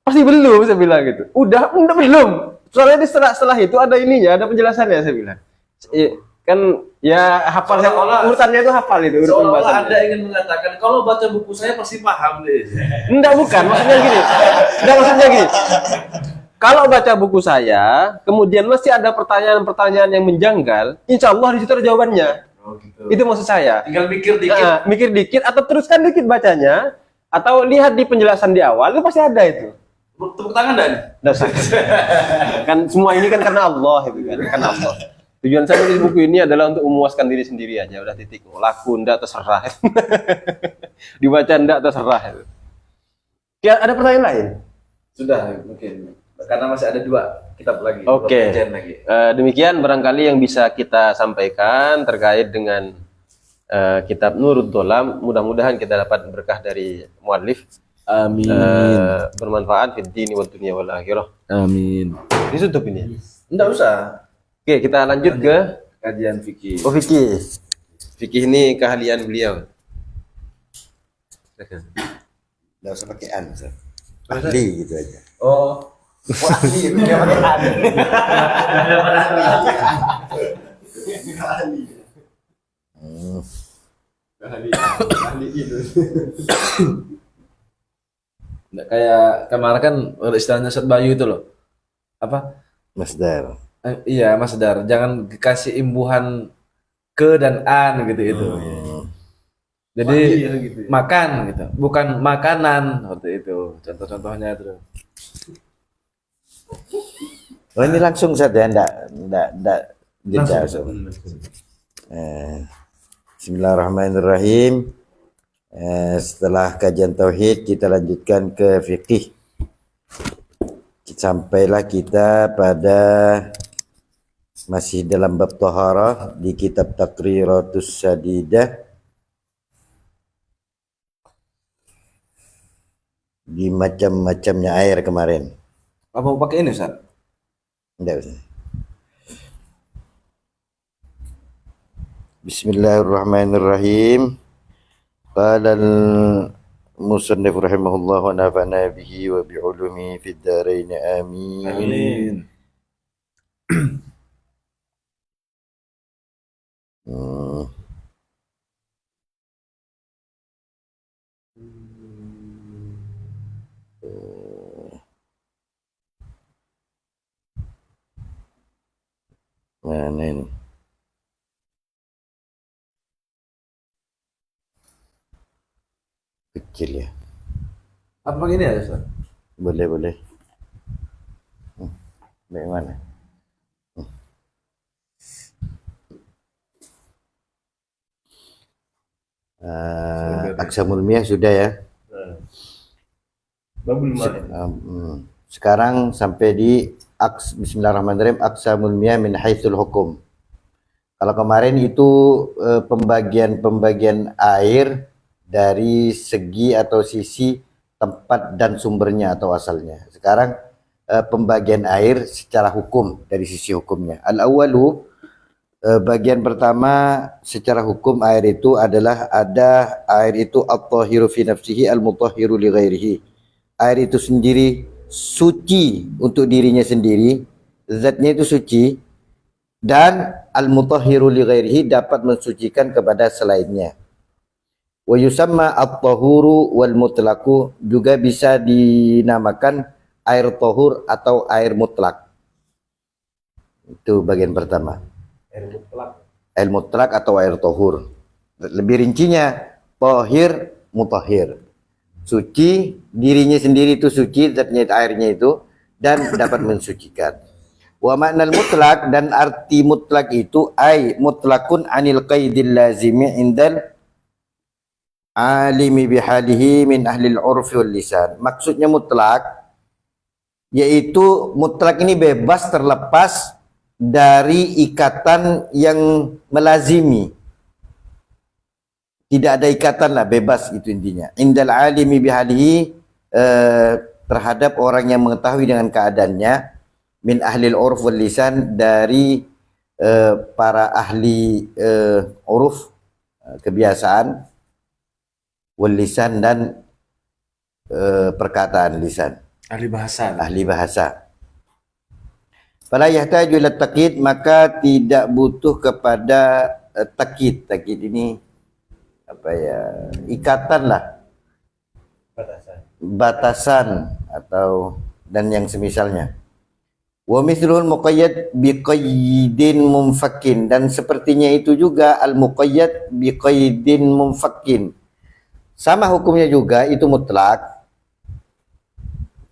Pasti belum, saya bilang gitu. Udah belum. Soalnya setelah itu ada ininya, ada penjelasannya, saya bilang. Kan ya hafal, urutannya itu hafal itu. Seolah-olah Anda ingin mengatakan kalau baca buku saya pasti paham deh. Enggak, bukan. Maksudnya gini. Kalau baca buku saya, kemudian masih ada pertanyaan-pertanyaan yang menjanggal, insya Allah di situ ada jawabannya. Oh, gitu. Itu maksud saya. Tinggal mikir dikit. Mikir dikit atau teruskan dikit bacanya, atau lihat di penjelasan di awal, itu pasti ada itu. Tepuk tangan dan. Nggak usah. Kan semua ini kan karena Allah itu kan, karena Allah. Tujuan saya menulis buku ini adalah untuk memuaskan diri sendiri aja, udah titik. Laku ndak terserah. Dibaca ndak terserah. Ya, ada pertanyaan lain? Sudah mungkin. Karena masih ada 2 kitab lagi. Oke. Lagi. Demikian barangkali yang bisa kita sampaikan terkait dengan kitab Nurul Dolam. Mudah-mudahan kita dapat berkah dari muallif. Amin. Bermanfaat fid dini wad dunya wal akhirah. Amin. Ini tutup ini. Enggak usah. Oke, kita lanjut ke Kajian fikih. oh, fikih. Fikih ini keahlian beliau. Nggak usah pakai an, Ustaz. Ahli gitu aja. Oh. Wah, ahli itu dia pakai an. Nggak kayak kemarin kan istilahnya Ustaz Bayu itu loh. Apa? Masdar. Iya, Mas Dar. Jangan kasih imbuhan ke dan an gitu itu. Jadi gitu ya. makan gitu, bukan makanan seperti itu. Contoh-contohnya itu. Oh, ini langsung saja, enggak jeda. Bismillahirrahmanirrahim. Setelah kajian tauhid kita lanjutkan ke fikih. Sampailah kita pada masih dalam bab taharah di kitab Taqriratus Sadidah di macam-macamnya air kemarin. Apa mau pakai ini, Ustaz? Enggak usah. Bismillahirrahmanirrahim. Qala al-musannif rahimahullah wa nafa'na bihi wa bi'ulumihi fid dharain amin. Amin. Mana ini? Kecil ya. Apa pakai ini ya, Ustaz? Boleh. Bagaimana? Aksamul Miyah sudah ya. Babul Sekarang sampai di Bismillahirrahmanirrahim. Aksamul Miyah min haitsul hukum. Kalau kemarin itu pembagian air dari segi atau sisi tempat dan sumbernya atau asalnya. Sekarang pembagian air secara hukum dari sisi hukumnya. Al-awwalu, bagian pertama secara hukum air itu adalah ada air itu at-tahiru fi nafsihi al-mutahhiru li ghairihi. Air itu sendiri suci untuk dirinya sendiri, zatnya itu suci, dan al-mutahhiru li ghairihi dapat mensucikan kepada selainnya. Wa yusamma at-tahuru wal mutlaqu, juga bisa dinamakan air tahur atau air mutlak. Itu bagian pertama. Air mutlak atau air tahur. Lebih rincinya tahir, mutahhir. Suci, dirinya sendiri itu suci, zatnya airnya itu, dan dapat mensucikan. Wa ma'nal mutlak, dan arti mutlak itu ay mutlakun anil qaidil lazimi indal alimi bihalihi min ahlil urfi wal lisan. Maksudnya mutlak yaitu mutlak ini bebas terlepas dari ikatan yang melazimi. Tidak ada ikatan lah, bebas itu intinya. Indal alimi bihalihi, terhadap orang yang mengetahui dengan keadaannya, min ahlil urf wal lisan, dari para ahli uruf, kebiasaan, wal lisan, dan perkataan lisan, Ahli bahasa. ahli bahasa. Fala yahtaju ila taqid, maka tidak butuh kepada taqid. Taqid ini apa ya, ikatan lah, batasan atau dan yang semisalnya. Wa mithlul muqayyad biqayyidin mumfakin, dan sepertinya itu juga al muqayyad biqayyidin mumfakin. Sama hukumnya juga itu mutlak.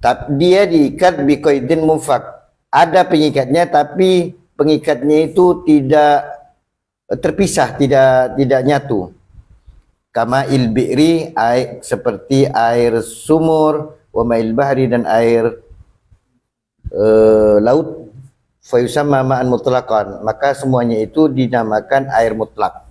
Tapi dia diikat biqayyidin mumfak. Ada pengikatnya tapi pengikatnya itu tidak terpisah, tidak nyatu. Kama il bi'ri, seperti air sumur, wa ma'il bahri, dan air laut, fa yusamma ma'an mutlaqan, maka semuanya itu dinamakan air mutlak.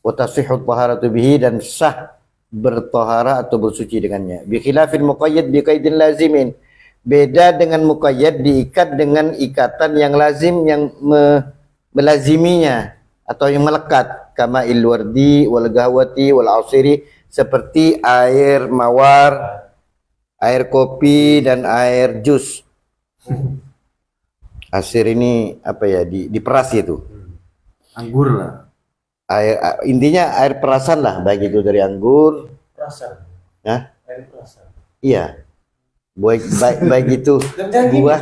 Wa tasihhu taharatu bihi, dan sah bertahara atau bersuci dengannya. Bi khilafil muqayyad bi qaidin lazimin, beda dengan muqayyad diikat dengan ikatan yang lazim, yang melaziminya atau yang melekat. Kama ilwardi wal gahwati wal asiri, seperti air mawar, air kopi, dan air jus. Asir ini apa ya, diperas itu. Anggur lah. Intinya air perasan lah, baik itu dari anggur. Perasan. Hah? Air perasan. Iya. Baik itu buah.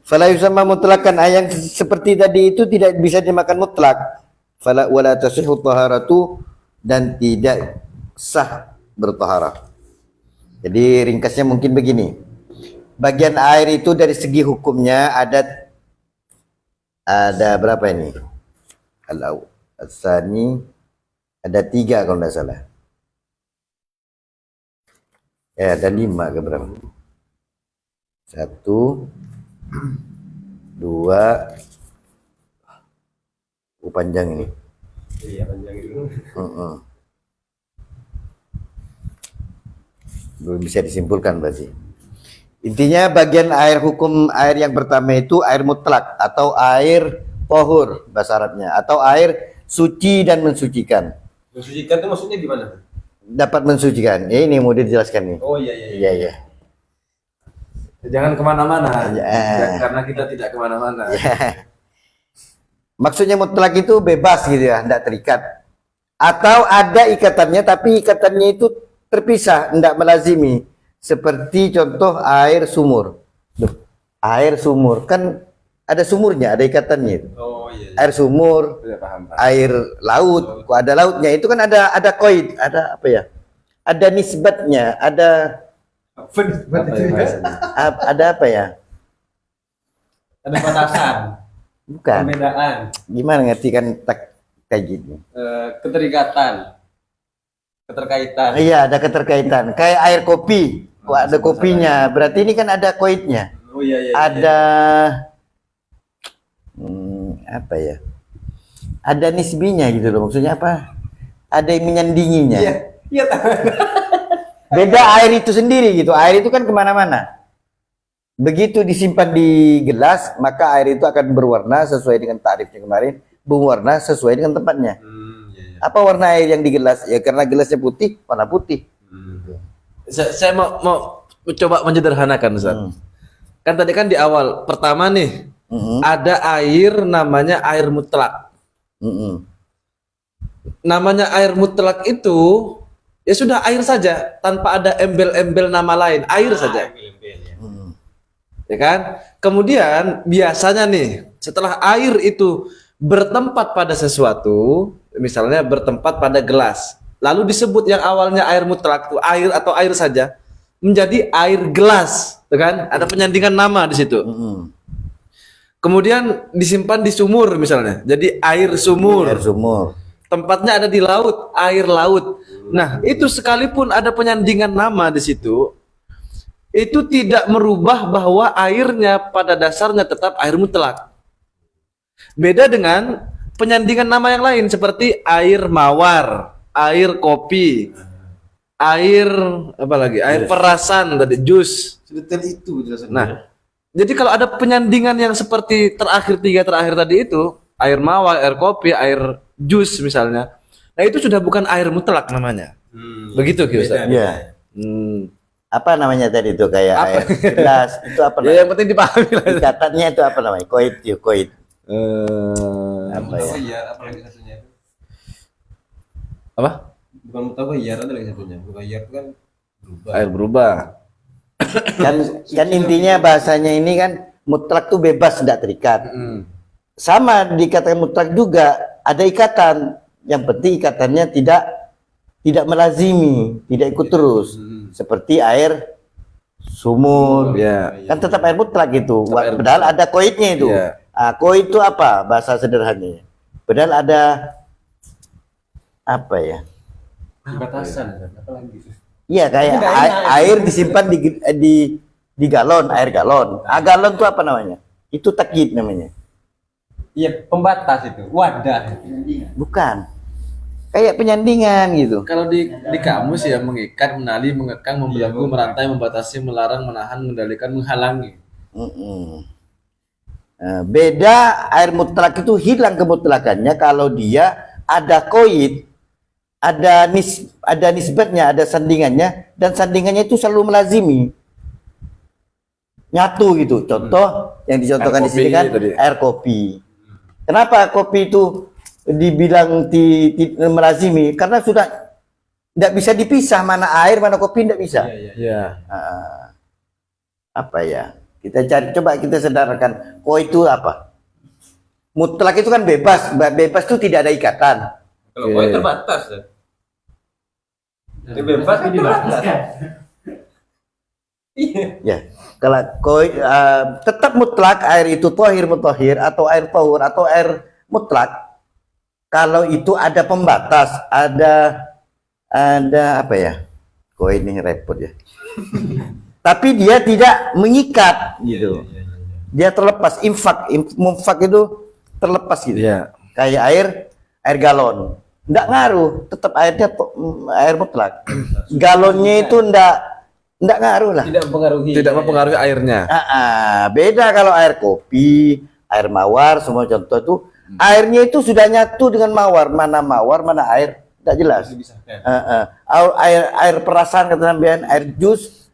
Fala yusamma mutlaqan, yang seperti tadi itu tidak bisa dimakan mutlak. Fala wala tasihhu taharatu, dan tidak sah bertaharah. Jadi ringkasnya mungkin begini. Bagian air itu dari segi hukumnya ada berapa ini? Kalau asani ada 3 kalau tidak salah. Ya, ada 5 ke berapa? 1, 2, panjang ini. Iya, panjang itu. Belum bisa disimpulkan berarti. Intinya bagian air hukum air yang pertama itu air mutlak atau air tohur bahasa Arabnya, atau air suci dan mensucikan. Mensucikan itu maksudnya gimana? Dapat mensucikan. Ya, ini mau dijelaskan nih. Oh iya. Iya. Jangan kemana-mana, Ya. karena kita tidak kemana-mana. Ya. Maksudnya mutlak itu bebas gitu ya, tidak terikat. Atau ada ikatannya tapi ikatannya itu terpisah, tidak melazimi. Seperti contoh air sumur. Air sumur kan ada sumurnya, ada ikatannya. Oh iya. Air sumur, Sudah paham. air laut, kok ada lautnya itu kan ada koid, ada apa ya? Ada nisbatnya, ada ada apa ya? Ada batasan. Bukan. Perbedaan. Gimana ngerti kan kayak gitu? Keterikatan. Keterkaitan. Iya, ada keterkaitan. Kayak air kopi, kok ada kopinya, berarti ini kan ada koidnya. Oh iya. Ada apa ya? Ada nisbinya gitu loh, maksudnya apa? Ada yang menyandinginya. Iya, Beda air itu sendiri gitu. Air itu kan kemana-mana. Begitu disimpan di gelas, maka air itu akan berwarna sesuai dengan tarifnya kemarin, berwarna sesuai dengan tempatnya. Iya. Apa warna air yang di gelas? Ya karena gelasnya putih, warna putih. Saya mau coba menyederhanakan, Ustaz. Kan tadi kan di awal pertama nih ada air namanya air mutlak. Namanya air mutlak itu ya sudah air saja tanpa ada embel-embel nama lain, air saja. Ya kan? Kemudian biasanya nih setelah air itu bertempat pada sesuatu, misalnya bertempat pada gelas, lalu disebut yang awalnya air mutlak itu air atau air saja menjadi air gelas, ya kan? Ada penyandingan nama di situ. Kemudian disimpan di sumur misalnya, jadi air sumur. Air sumur. Tempatnya ada di laut, air laut. Nah, itu sekalipun ada penyandingan nama di situ, itu tidak merubah bahwa airnya pada dasarnya tetap air mutlak. Beda dengan penyandingan nama yang lain seperti air mawar, air kopi, air apa lagi? Air perasan tadi, jus. Sedetail itu jelasannya. Nah, jadi kalau ada penyandingan yang seperti tiga terakhir tadi itu, air mawar, air kopi, air jus misalnya, nah itu sudah bukan air mutlak namanya. Begitu Ustaz? Iya. Apa namanya tadi itu kayak air gelas itu apa namanya? Ya, yang penting dipahami lah. Ikatannya itu apa namanya? Koid, koid. Apa ya? Iya, apa lagi satunya itu? Apa? Bukan mutaghayyir, ada lagi satunya. Mutaghayyir itu kan berubah. Air berubah. Kan intinya bahasanya ini kan mutlak tuh bebas, tidak terikat. Sama dikatakan mutlak juga ada ikatan. Yang penting ikatannya tidak melazimi, tidak ikut terus. Seperti air sumur. Ya. Kan tetap air mutlak itu. Tetap air Padahal ada koidnya itu. Ya. Koid itu apa bahasa sederhananya? Padahal ada apa ya? Batasan, apa lagi? Iya kayak air disimpan di galon, air galon. Galon itu apa namanya? Itu takyid namanya. Iya, pembatas itu, wadah. Bukan. Kayak penyandingan gitu. Kalau di kamus ya mengikat, menali, mengekang, membelenggu, merantai, membatasi, melarang, menahan, mengendalikan, menghalangi. Beda air mutlak itu hilang kemutlakannya kalau dia ada koid, ada nisbatnya, ada sandingannya, dan sandingannya itu selalu melazimi. Nyatu gitu. Contoh yang dicontohkan di sini kan air kopi. Kenapa kopi itu dibilang melazimi? Karena sudah tidak bisa dipisah mana air mana kopi, tidak bisa. Ya. Apa ya? Kita cari, coba kita sadarkan. Itu apa? Mutlak itu kan bebas. Bebas itu tidak ada ikatan. Kalau koi terbatas ya. Jadi bebas ini terbatas. Ya, kalau tetap mutlak air itu tohir mutahhir atau air tahur atau air mutlak. Kalau itu ada pembatas, ada apa ya? Kok ini repot ya. Tapi dia tidak mengikat gitu. Dia terlepas, mumfak itu terlepas gitu. Iya. Kayak air galon. Enggak ngaruh, tetap airnya air mutlak. Galonnya itu enggak ngaruh lah. Tidak mempengaruhi airnya. Beda kalau air kopi, air mawar, semua contoh itu airnya itu sudah nyatu dengan mawar, mana air, tidak jelas. Air perasan kata sampean, air jus,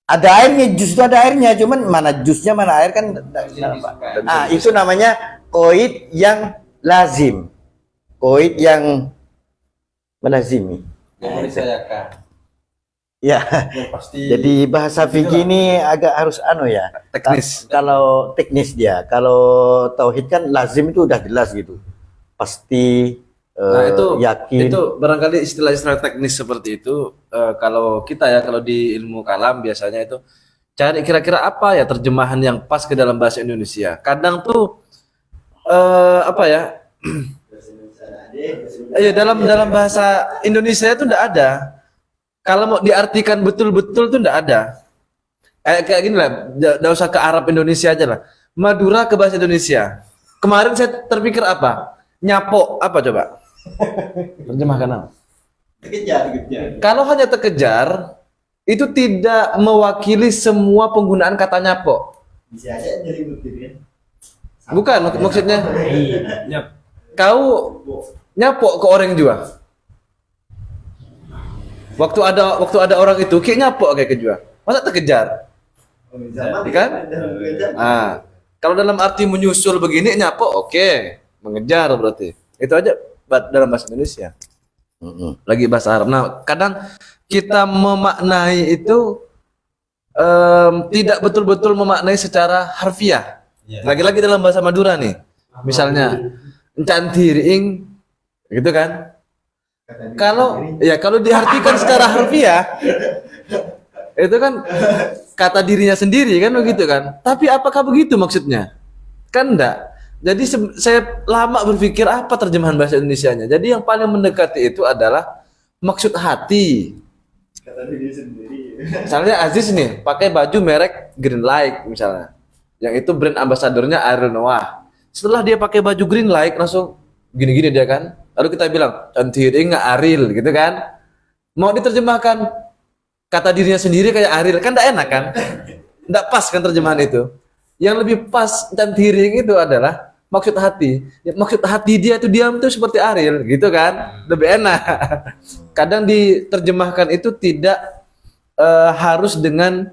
ada airnya, jus itu ada airnya, cuman mana jusnya mana air kan. Itu namanya koid yang lazim, koid yang melazimi. Ya, jadi bahasa fikih ini agak harus ya, teknis. Kalau teknis dia, kalau tauhid kan lazim itu udah jelas gitu, pasti. Itu yakin. Itu barangkali istilah-istilah teknis seperti itu. Kalau kita ya, kalau di ilmu kalam biasanya itu cari kira-kira apa ya terjemahan yang pas ke dalam bahasa Indonesia. Kadang tuh apa ya? Ya dalam bahasa Indonesia itu enggak ada. Kalau mau diartikan betul-betul tuh enggak ada. Kayak gini lah, enggak usah ke Arab Indonesia aja lah. Madura ke bahasa Indonesia. Kemarin saya terpikir apa? Nyapok apa coba? Terjemahkan apa? Terkejar. Kalau hanya terkejar, itu tidak mewakili semua penggunaan kata nyapok. Bisa aja jadi kan. Bukan, maksudnya kau nyapok ke orang juga. Waktu ada orang itu kayak nyapok kayak kejua. Masa terkejar? Kan? Kalau dalam arti menyusul begini nyapok oke. Mengejar berarti. Itu aja dalam bahasa Indonesia. Lagi bahasa Arab. Nah, kadang kita memaknai itu tidak betul-betul memaknai secara harfiah. Lagi-lagi dalam bahasa Madura nih. Misalnya encantiring gitu kan? Kalau diartikan secara harfiah itu kan kata dirinya sendiri kan begitu kan? Tapi apakah begitu maksudnya? Kan enggak. Jadi saya lama berpikir apa terjemahan bahasa Indonesianya. Jadi yang paling mendekati itu adalah maksud hati. Kata diri sendiri. Misalnya Aziz nih pakai baju merek Greenlight misalnya. Yang itu brand ambasadornya Ariel Noah. Setelah dia pakai baju Greenlight langsung gini-gini dia kan. Lalu kita bilang cantiring nggak Ariel gitu kan. Mau diterjemahkan kata dirinya sendiri kayak Ariel kan enggak enak kan? Enggak pas kan terjemahan itu. Yang lebih pas cantiring itu adalah maksud hati. Maksud hati dia itu diam tuh seperti Ariel gitu kan. Lebih enak. Kadang diterjemahkan itu tidak harus dengan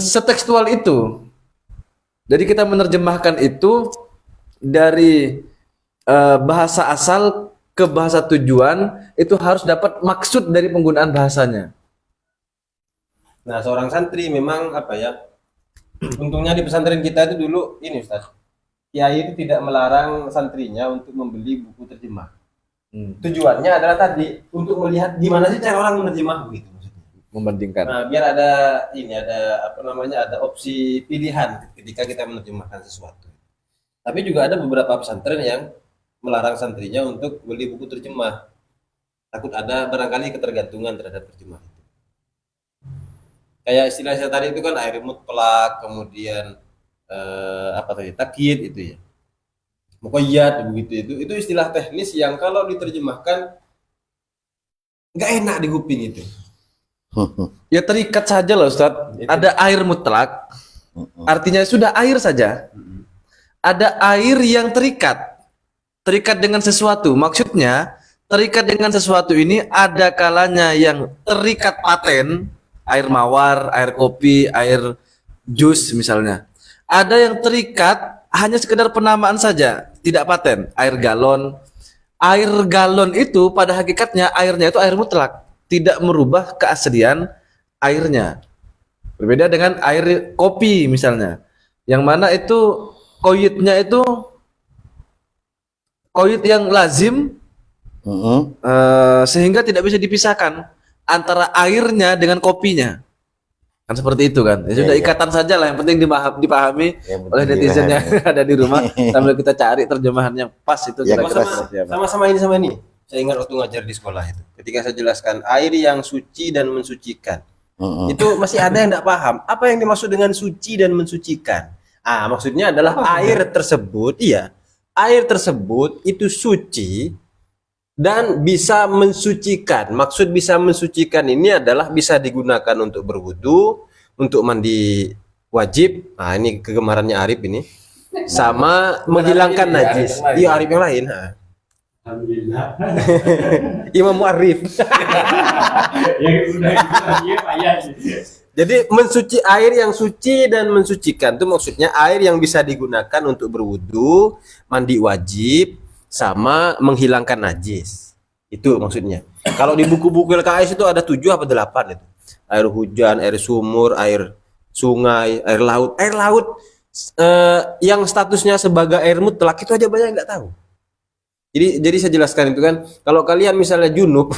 setekstual itu. Jadi kita menerjemahkan itu dari bahasa asal ke bahasa tujuan itu harus dapat maksud dari penggunaan bahasanya. Nah, seorang santri memang apa ya? Untungnya di pesantren kita itu dulu ini Ustaz. Kiai itu tidak melarang santrinya untuk membeli buku terjemah. Tujuannya adalah tadi untuk melihat gimana sih cara orang menerjemah begitu maksudnya. Membandingkan. Nah, biar ada ini ada apa namanya ada opsi pilihan ketika kita menerjemahkan sesuatu. Tapi juga ada beberapa pesantren yang melarang santrinya untuk beli buku terjemah. Takut ada barangkali ketergantungan terhadap terjemah itu. Kayak istilah saya tadi itu kan air mutlak, kemudian apa tadi takyid itu ya. Muqayyad begitu itu istilah teknis yang kalau diterjemahkan nggak enak di kuping itu. Ya terikat saja loh Ustaz. Ada air mutlak, artinya sudah air saja. Ada air yang terikat dengan sesuatu. Maksudnya terikat dengan sesuatu ini ada kalanya yang terikat paten, air mawar, air kopi, air jus misalnya. Ada yang terikat hanya sekedar penamaan saja, tidak paten, air galon. Air galon itu pada hakikatnya airnya itu air mutlak, tidak merubah keaslian airnya. Berbeda dengan air kopi misalnya, yang mana itu koyitnya itu koyit yang lazim, sehingga tidak bisa dipisahkan antara airnya dengan kopinya. Kan seperti itu kan. Ya sudah ikatan saja lah, yang penting dipahami oleh netizen yang ada di rumah sambil kita cari terjemahan yang pas itu. Ya, Sama-sama ini. Saya ingat waktu ngajar di sekolah itu. Ketika saya jelaskan air yang suci dan mensucikan. Itu masih ada yang tidak paham. Apa yang dimaksud dengan suci dan mensucikan? Maksudnya adalah air tersebut, air tersebut itu suci dan bisa mensucikan. Maksud bisa mensucikan ini adalah bisa digunakan untuk berwudu, untuk mandi wajib. Ini kegemarannya Arif ini. Sama menghilangkan najis. Iya, Arif yang lain. Alhamdulillah. Imam Arif. Jadi mensuci air yang suci dan mensucikan itu maksudnya air yang bisa digunakan untuk berwudu, mandi wajib, sama menghilangkan najis. Itu maksudnya. Kalau di buku-buku LKS itu ada 7 apa 8 itu. Air hujan, air sumur, air sungai, air laut. Air laut yang statusnya sebagai air mutlak itu aja banyak yang nggak tahu. Jadi saya jelaskan itu kan, kalau kalian misalnya junub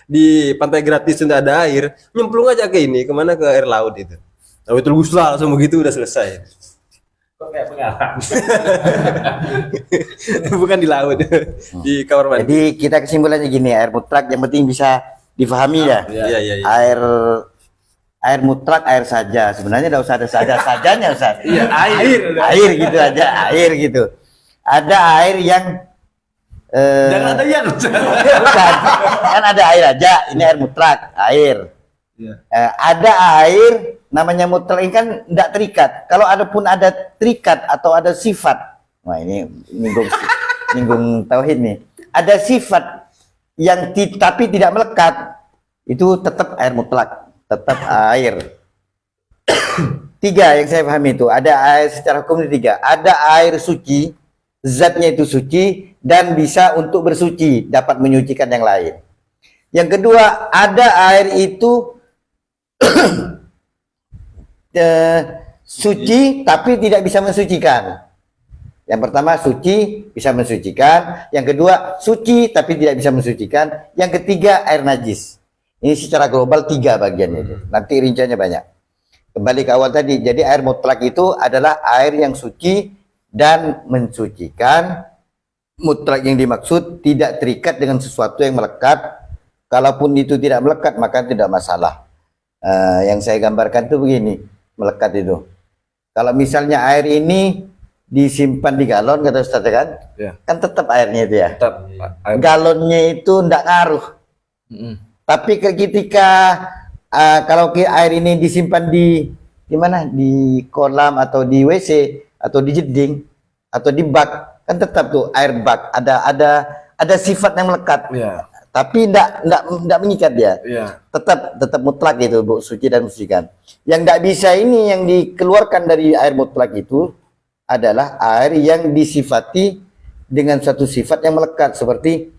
di pantai gratis tidak ada air, nyemplung aja ke ini, kemana, ke air laut itu. Lalu itu gusla langsung begitu udah selesai. Kok kayak pengalaman? Bukan di laut, di kamar mandi. Jadi kita kesimpulannya gini, air mutlak yang penting bisa difahami ya. Iya. Air mutlak air saja. Sebenarnya tidak usah ada sajanya Ustaz. Iya, Air gitu aja, air gitu. Ada air yang Jangan ada yang bukan. Kan ada air aja, ini air mutlak, air. Ada air namanya mutlak ini kan tidak terikat. Kalau ada pun ada terikat atau ada sifat. Wah, ini nyinggung tauhid nih. Ada sifat yang tapi tidak melekat, itu tetap air mutlak, tetap air. 3 yang saya pahami itu, ada air secara hukum 3. Ada air suci, zatnya itu suci dan bisa untuk bersuci, dapat menyucikan yang lain. Yang kedua, ada air itu suci tapi tidak bisa mensucikan. Yang pertama suci bisa mensucikan, yang kedua suci tapi tidak bisa mensucikan, yang ketiga air najis. Ini secara global 3 bagiannya itu. Nanti rinciannya banyak. Kembali ke awal tadi, jadi air mutlak itu adalah air yang suci dan mensucikan. Mutlak yang dimaksud tidak terikat dengan sesuatu yang melekat. Kalaupun itu tidak melekat maka tidak masalah. Yang saya gambarkan itu begini, melekat itu. Kalau misalnya air ini disimpan di galon, kata Ustaz kan, kan tetap airnya itu ya. Tetap Galonnya itu tidak ngaruh. Tapi ketika kalau air ini disimpan di mana, di kolam atau di WC atau di jeding atau di bak, kan tetap tuh air bak ada sifat yang melekat. Tapi tidak mengikat dia. Tetap mutlak gitu, Bu, suci dan mensucikan. Yang tidak bisa ini yang dikeluarkan dari air mutlak itu adalah air yang disifati dengan satu sifat yang melekat seperti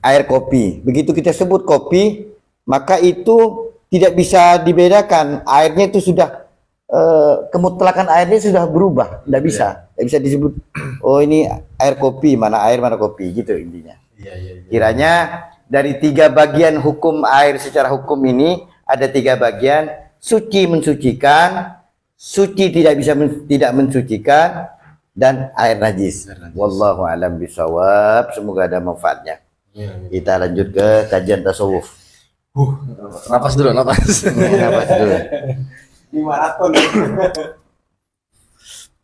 air kopi. Begitu kita sebut kopi, maka itu tidak bisa dibedakan. Airnya itu sudah kemutlakan airnya sudah berubah, tidak bisa disebut oh ini air kopi, mana air mana kopi gitu intinya. Kiranya dari 3 bagian hukum air secara hukum ini ada 3 bagian: suci mensucikan, suci tidak bisa tidak mensucikan, dan air najis. Wallahu a'lam bishawab. Semoga ada manfaatnya. Kita lanjut ke kajian tasawuf. Napas dulu, napas. Napas dulu. Di maraton.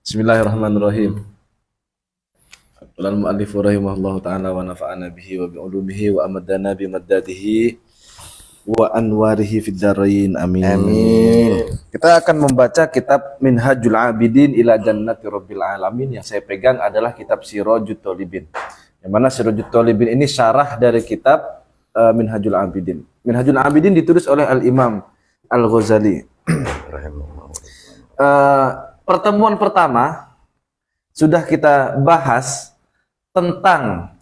Bismillahirrahmanirrahim. Qala al-mu'allif rahimahullahu ta'ala wa nafa'ana bihi wa bi ulumihi wa amadana bi maddadihi wa anwarihi fid dharain. Amin. Amin. Kita akan membaca kitab Minhajul Abidin ila Jannati Rabbil Alamin. Yang saya pegang adalah kitab Sirajut Thalibin. Yang mana Sirajut Thalibin ini syarah dari kitab Minhajul Abidin. Minhajul Abidin ditulis oleh Al-Imam Al-Ghazali. Pertemuan pertama sudah kita bahas tentang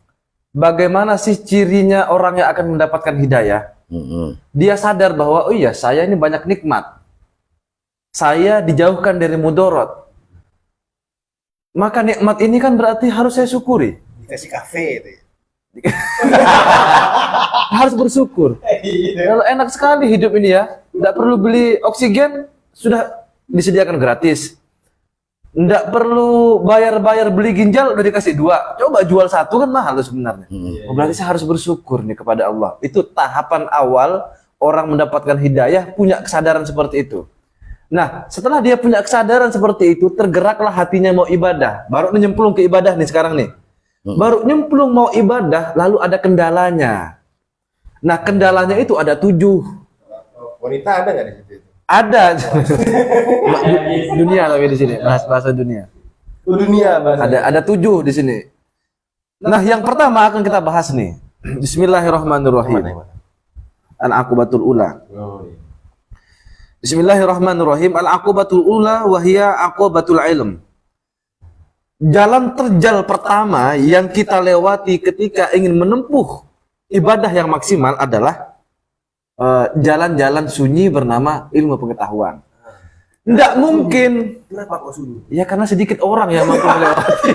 bagaimana sih cirinya orang yang akan mendapatkan hidayah. Dia sadar bahwa oh iya, saya ini banyak nikmat, saya dijauhkan dari mudorot, maka nikmat ini kan berarti harus saya syukuri. Dikasih kafe itu. Harus bersyukur. Kalau enak sekali hidup ini ya, tidak perlu beli oksigen, sudah disediakan gratis. Tidak perlu bayar beli ginjal, udah dikasih 2. Coba jual 1 kan mahal tuh sebenarnya. Berarti saya harus bersyukur nih kepada Allah. Itu tahapan awal orang mendapatkan hidayah, punya kesadaran seperti itu. Nah, setelah dia punya kesadaran seperti itu, tergeraklah hatinya mau ibadah. Baru nyemplung ke ibadah nih sekarang nih. Baru nyemplung mau ibadah, lalu ada kendalanya. Nah, kendalanya itu ada 7. Wanita ada nggak di situ? Ada. Dunia tapi di sini, bahasa dunia. Dunia bahasa. Ada 7 di sini. Nah, yang pertama akan kita bahas nih. Bismillahirrahmanirrahim. Al-aqibatul ula. Bismillahirrahmanirrahim. Al-aqibatul ula wa hiya aqibatul ilm. Jalan terjal pertama yang kita lewati ketika ingin menempuh ibadah yang maksimal adalah jalan-jalan sunyi bernama ilmu pengetahuan. Tidak mungkin. Kenapa kok sunyi? Ya karena sedikit orang yang mampu melewati.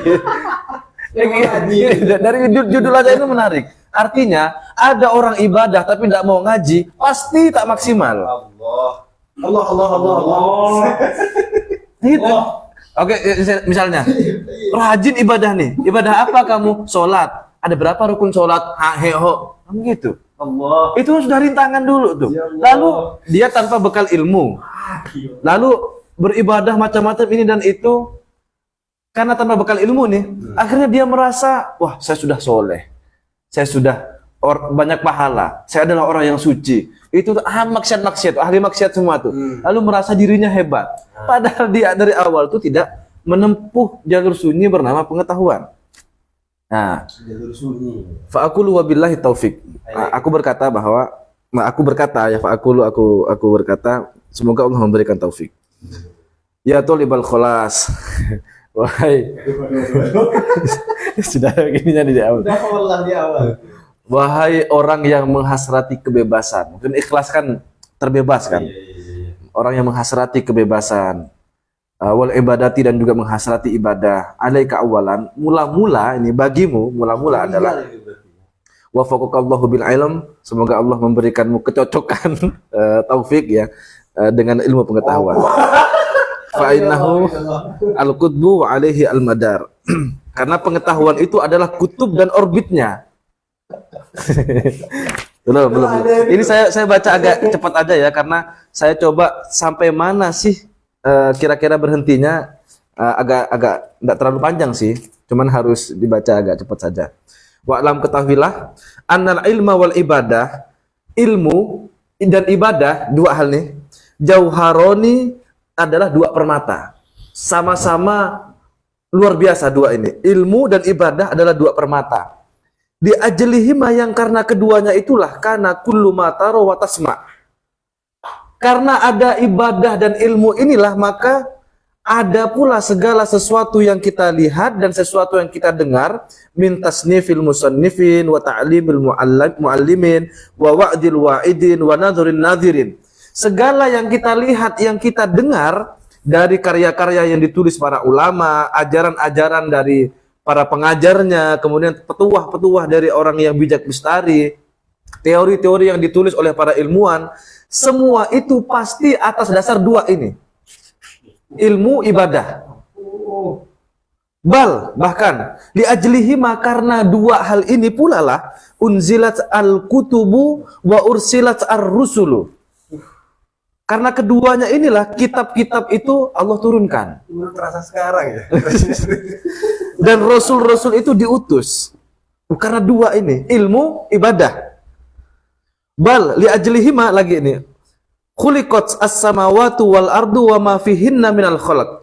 Dari judul aja itu menarik. Artinya ada orang ibadah tapi tidak mau ngaji, pasti tak maksimal. Allah. Gitu. Oke, misalnya rajin ibadah nih. Ibadah apa kamu? Sholat. Ada berapa rukun sholat? Heho. Gitu. Allah. Itu sudah rintangan dulu tuh. Ya Allah. Lalu dia tanpa bekal ilmu. Lalu beribadah macam-macam ini dan itu. Karena tanpa bekal ilmu nih, akhirnya dia merasa, wah saya sudah soleh. Saya sudah banyak pahala. Saya adalah orang yang suci. Itu maksiat, ahli maksiat semua tuh. Lalu merasa dirinya hebat. Padahal dia dari awal tuh tidak menempuh jalur sunyi bernama pengetahuan. Nah, Jalur sunyi. fa'aqulu wabillahi taufik. Aku berkata aku berkata semoga Allah memberikan taufik. Ya tolibal kholas. Wahai sudah begininya di awal. Di awal. Wahai orang yang menghasrati kebebasan. Mungkin ikhlas kan terbebas kan. Orang yang menghasrati kebebasan. Wal ibadati dan juga menghasrati ibadah. Alaika awalan, mula-mula ini bagimu, mula-mula adalah wafaqakallahu bil ilm, semoga Allah memberikanmu kecocokan taufik ya dengan ilmu pengetahuan. Fa innahu al-qutbu wa alaihi al-madar. Karena pengetahuan itu adalah kutub dan orbitnya. belum. Ini saya baca agak cepat aja ya karena saya coba sampai mana sih kira-kira berhentinya, agak enggak terlalu panjang sih, cuman harus dibaca agak cepat saja. Wa'lam ketahuilah annal ilma wal ibadah, ilmu dan ibadah dua hal nih, jauharoni adalah 2 permata. Sama-sama luar biasa dua ini. Ilmu dan ibadah adalah 2 permata. Di ajlihima yang karena keduanya itulah kana kullu ma tara wa tasma. Karena ada ibadah dan ilmu inilah maka ada pula segala sesuatu yang kita lihat dan sesuatu yang kita dengar min tasnifil musannifin wa ta'limil muallimin wa wa'dil wa'idin wa nadhurin nadhirin. segala yang kita lihat, yang kita dengar dari karya-karya yang ditulis para ulama, ajaran-ajaran dari para pengajarnya, kemudian petuah-petuah dari orang yang bijak bestari, teori-teori yang ditulis oleh para ilmuwan, semua itu pasti atas dasar dua ini. Ilmu, ibadah. Bahkan liajlihima, karena dua hal ini pula lah unzilat al-kutubu wa ursilat ar-rusulu. Karena keduanya inilah kitab-kitab itu Allah turunkan. Terasa sekarang ya. Dan rasul-rasul itu diutus. Karena dua ini, ilmu, ibadah. Liajlihima lagi ini. Khuliqat as-samawati wal ardu wa ma fihinna minal khalaq.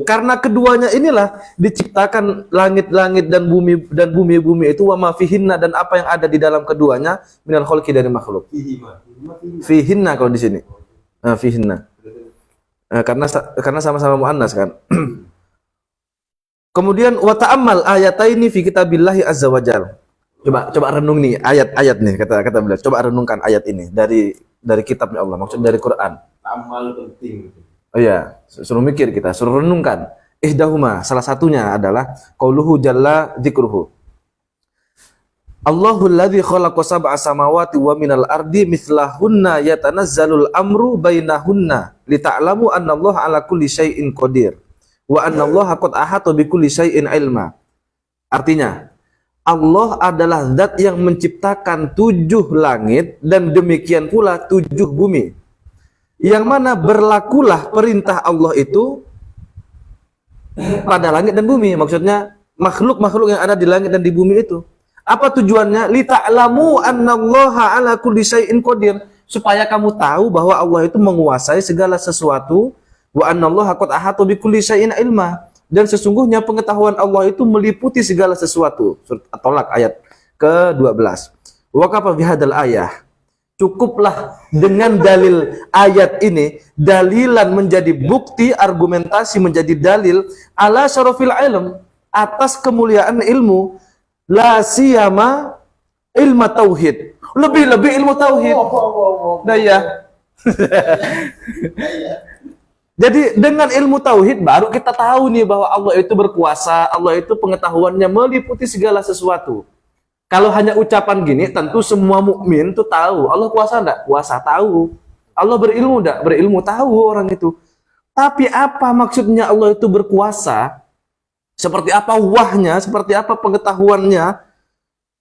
Karena keduanya inilah diciptakan langit-langit dan bumi-bumi itu, wa ma fihinna, dan apa yang ada di dalam keduanya, minal khalqi, dari makhluk. Fihinna kalau di sini. Fihinna. Karena sama-sama muannas kan. Kemudian wa ta'ammal ayataini fi kitabillahi azza wajal. Coba renung nih ayat-ayat nih, kata beliau. Coba renungkan ayat ini dari kitabnya Allah, maksud dari Quran. Amal penting. Oh iya, suruh mikir kita, suruh renungkan. Ihdahuma, salah satunya adalah qauluhu jalla dzikruhu. Allahul ladzi khalaqa sab'a samawati wa minal ardi mithlahunna yatanazzalul amru bainahunna lita'lamu annallaha ala kulli syai'in qadir wa annallaha qad ahata bikulli syai'in ilma. Artinya, Allah adalah zat yang menciptakan 7 langit dan demikian pula 7 bumi. Yang mana berlakulah perintah Allah itu pada langit dan bumi. Maksudnya makhluk-makhluk yang ada di langit dan di bumi itu. Apa tujuannya? Lita'lamu annallaha ala kulli syai'in qadir. Supaya kamu tahu bahwa Allah itu menguasai segala sesuatu. Wa annallaha qad ahata bikulli syai'in ilma. Dan sesungguhnya pengetahuan Allah itu meliputi segala sesuatu. Surat At-Tolak ayat ke-12. Wa kafa bihadzal ayah. Cukuplah dengan dalil ayat ini, dalilan menjadi bukti, argumentasi menjadi dalil ala syarafil ilm, atas kemuliaan ilmu, la siyama ilmu tauhid, lebih-lebih ilmu tauhid. Nah ya. Jadi dengan ilmu tauhid baru kita tahu nih bahwa Allah itu berkuasa, Allah itu pengetahuannya meliputi segala sesuatu. Kalau hanya ucapan gini, tentu semua mukmin tuh tahu. Allah kuasa enggak? Kuasa, tahu. Allah berilmu enggak? Berilmu, tahu orang itu. Tapi apa maksudnya Allah itu berkuasa? Seperti apa wahnya? Seperti apa pengetahuannya?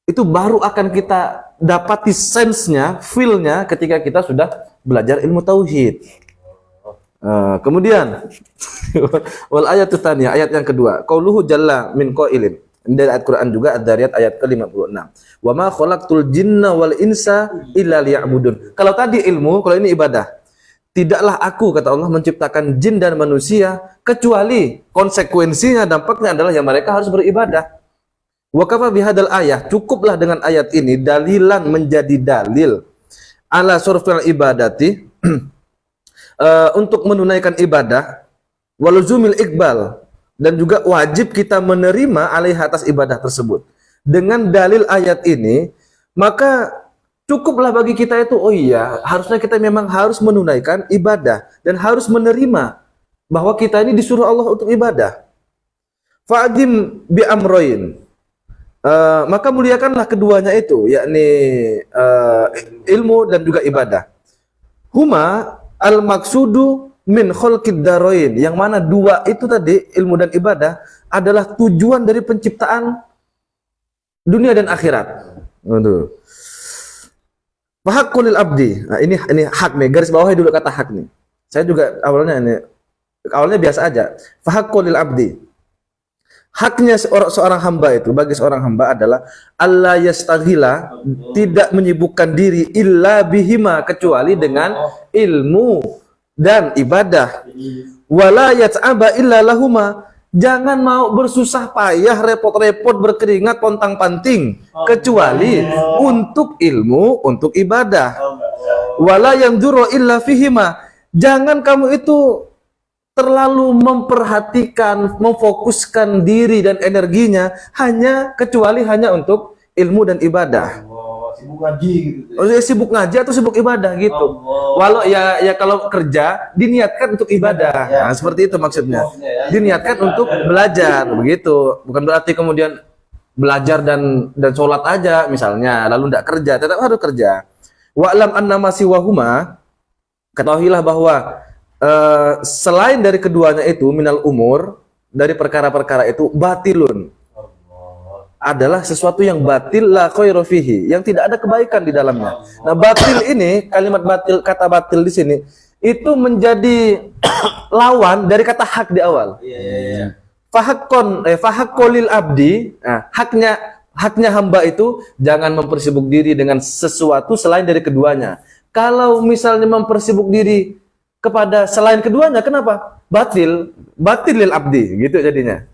Itu baru akan kita dapati sense-nya, feel-nya ketika kita sudah belajar ilmu tauhid. Kemudian wal ayatu tsaniyah, ayat yang kedua, qauluhu jalla min qailin. Dari ayat Quran juga Ad-Dariyat ayat ke-56. Wa ma khalaqtul jinna wal insa illa liya'budun. Kalau tadi ilmu, kalau ini ibadah. Tidaklah aku, kata Allah, menciptakan jin dan manusia kecuali konsekuensinya, dampaknya adalah yang mereka harus beribadah. Wa kafa bihadzal ayah, cukuplah dengan ayat ini dalilan menjadi dalil ala surfil ibadati untuk menunaikan ibadah, waluzumil iqbal, dan juga wajib kita menerima alih atas ibadah tersebut. Dengan dalil ayat ini, maka cukuplah bagi kita itu, oh iya, harusnya kita memang harus menunaikan ibadah dan harus menerima bahwa kita ini disuruh Allah untuk ibadah. Fa'adim bi amroin, maka muliakanlah keduanya itu, yakni ilmu dan juga ibadah. Huma al-maksudu min khalqid darain, yang mana dua itu tadi, ilmu dan ibadah, adalah tujuan dari penciptaan dunia dan akhirat. Fahaqqul abdi. Nah, ini hak nih, garis bawahnya dulu kata hak nih. Saya juga awalnya biasa aja. Fahaqqul abdi. Haknya seorang hamba itu, bagi seorang hamba adalah alla yastaghila, tidak menyibukkan diri illa bihima, kecuali dengan ilmu dan ibadah. Wala yat'aba illa lahuma, jangan mau bersusah payah, repot-repot, berkeringat, pontang-panting, kecuali untuk ilmu, untuk ibadah. Wala yanzuru illa fihima, jangan kamu itu terlalu memperhatikan, memfokuskan diri dan energinya kecuali hanya untuk ilmu dan ibadah. sibuk ngaji gitu. Oh, ya sibuk ngaji atau sibuk ibadah gitu. Walau ya kalau kerja diniatkan untuk ibadah. Nah, seperti itu maksudnya. Diniatkan untuk belajar begitu. Bukan berarti kemudian belajar dan sholat aja misalnya lalu tidak kerja, tetap harus kerja. Wa'lam annama siwahuma, ketahuilah bahwa selain dari keduanya itu minal umur, dari perkara-perkara itu batilun, adalah sesuatu yang batil, la khairu fihi, yang tidak ada kebaikan di dalamnya. Nah, batil ini, kalimat batil, kata batil di sini itu menjadi lawan dari kata hak di awal. Fahakkolil abdi, nah, haknya hamba itu jangan mempersibuk diri dengan sesuatu selain dari keduanya. Kalau misalnya mempersibuk diri kepada selain keduanya, kenapa? Batilil abdi, gitu jadinya.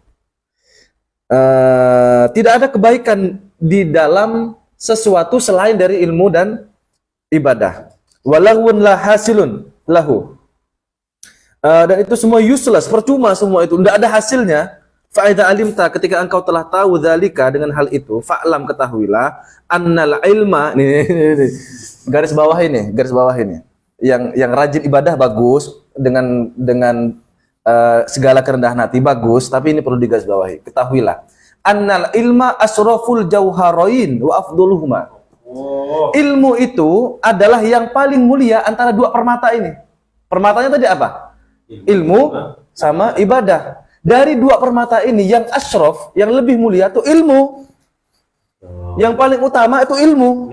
Tidak ada kebaikan di dalam sesuatu selain dari ilmu dan ibadah. Walahun la hasilun lahu. Dan itu semua useless, percuma semua itu, tidak ada hasilnya. Fa'idha alimta, ketika engkau telah tahu dzalika dengan hal itu, fa'lam, ketahuilah, annal ilma, nih, garis bawah ini. Yang rajin ibadah bagus, dengan segala kerendahan hati bagus, tapi ini perlu digarisbawahi. Ketahuilah, annal ilma asraful jauharain wa afduluhuma. Ilmu itu adalah yang paling mulia antara dua permata ini. Permatanya tadi apa? Ilmu sama ibadah. Dari dua permata ini yang asraf, yang lebih mulia itu ilmu. Yang paling utama itu ilmu.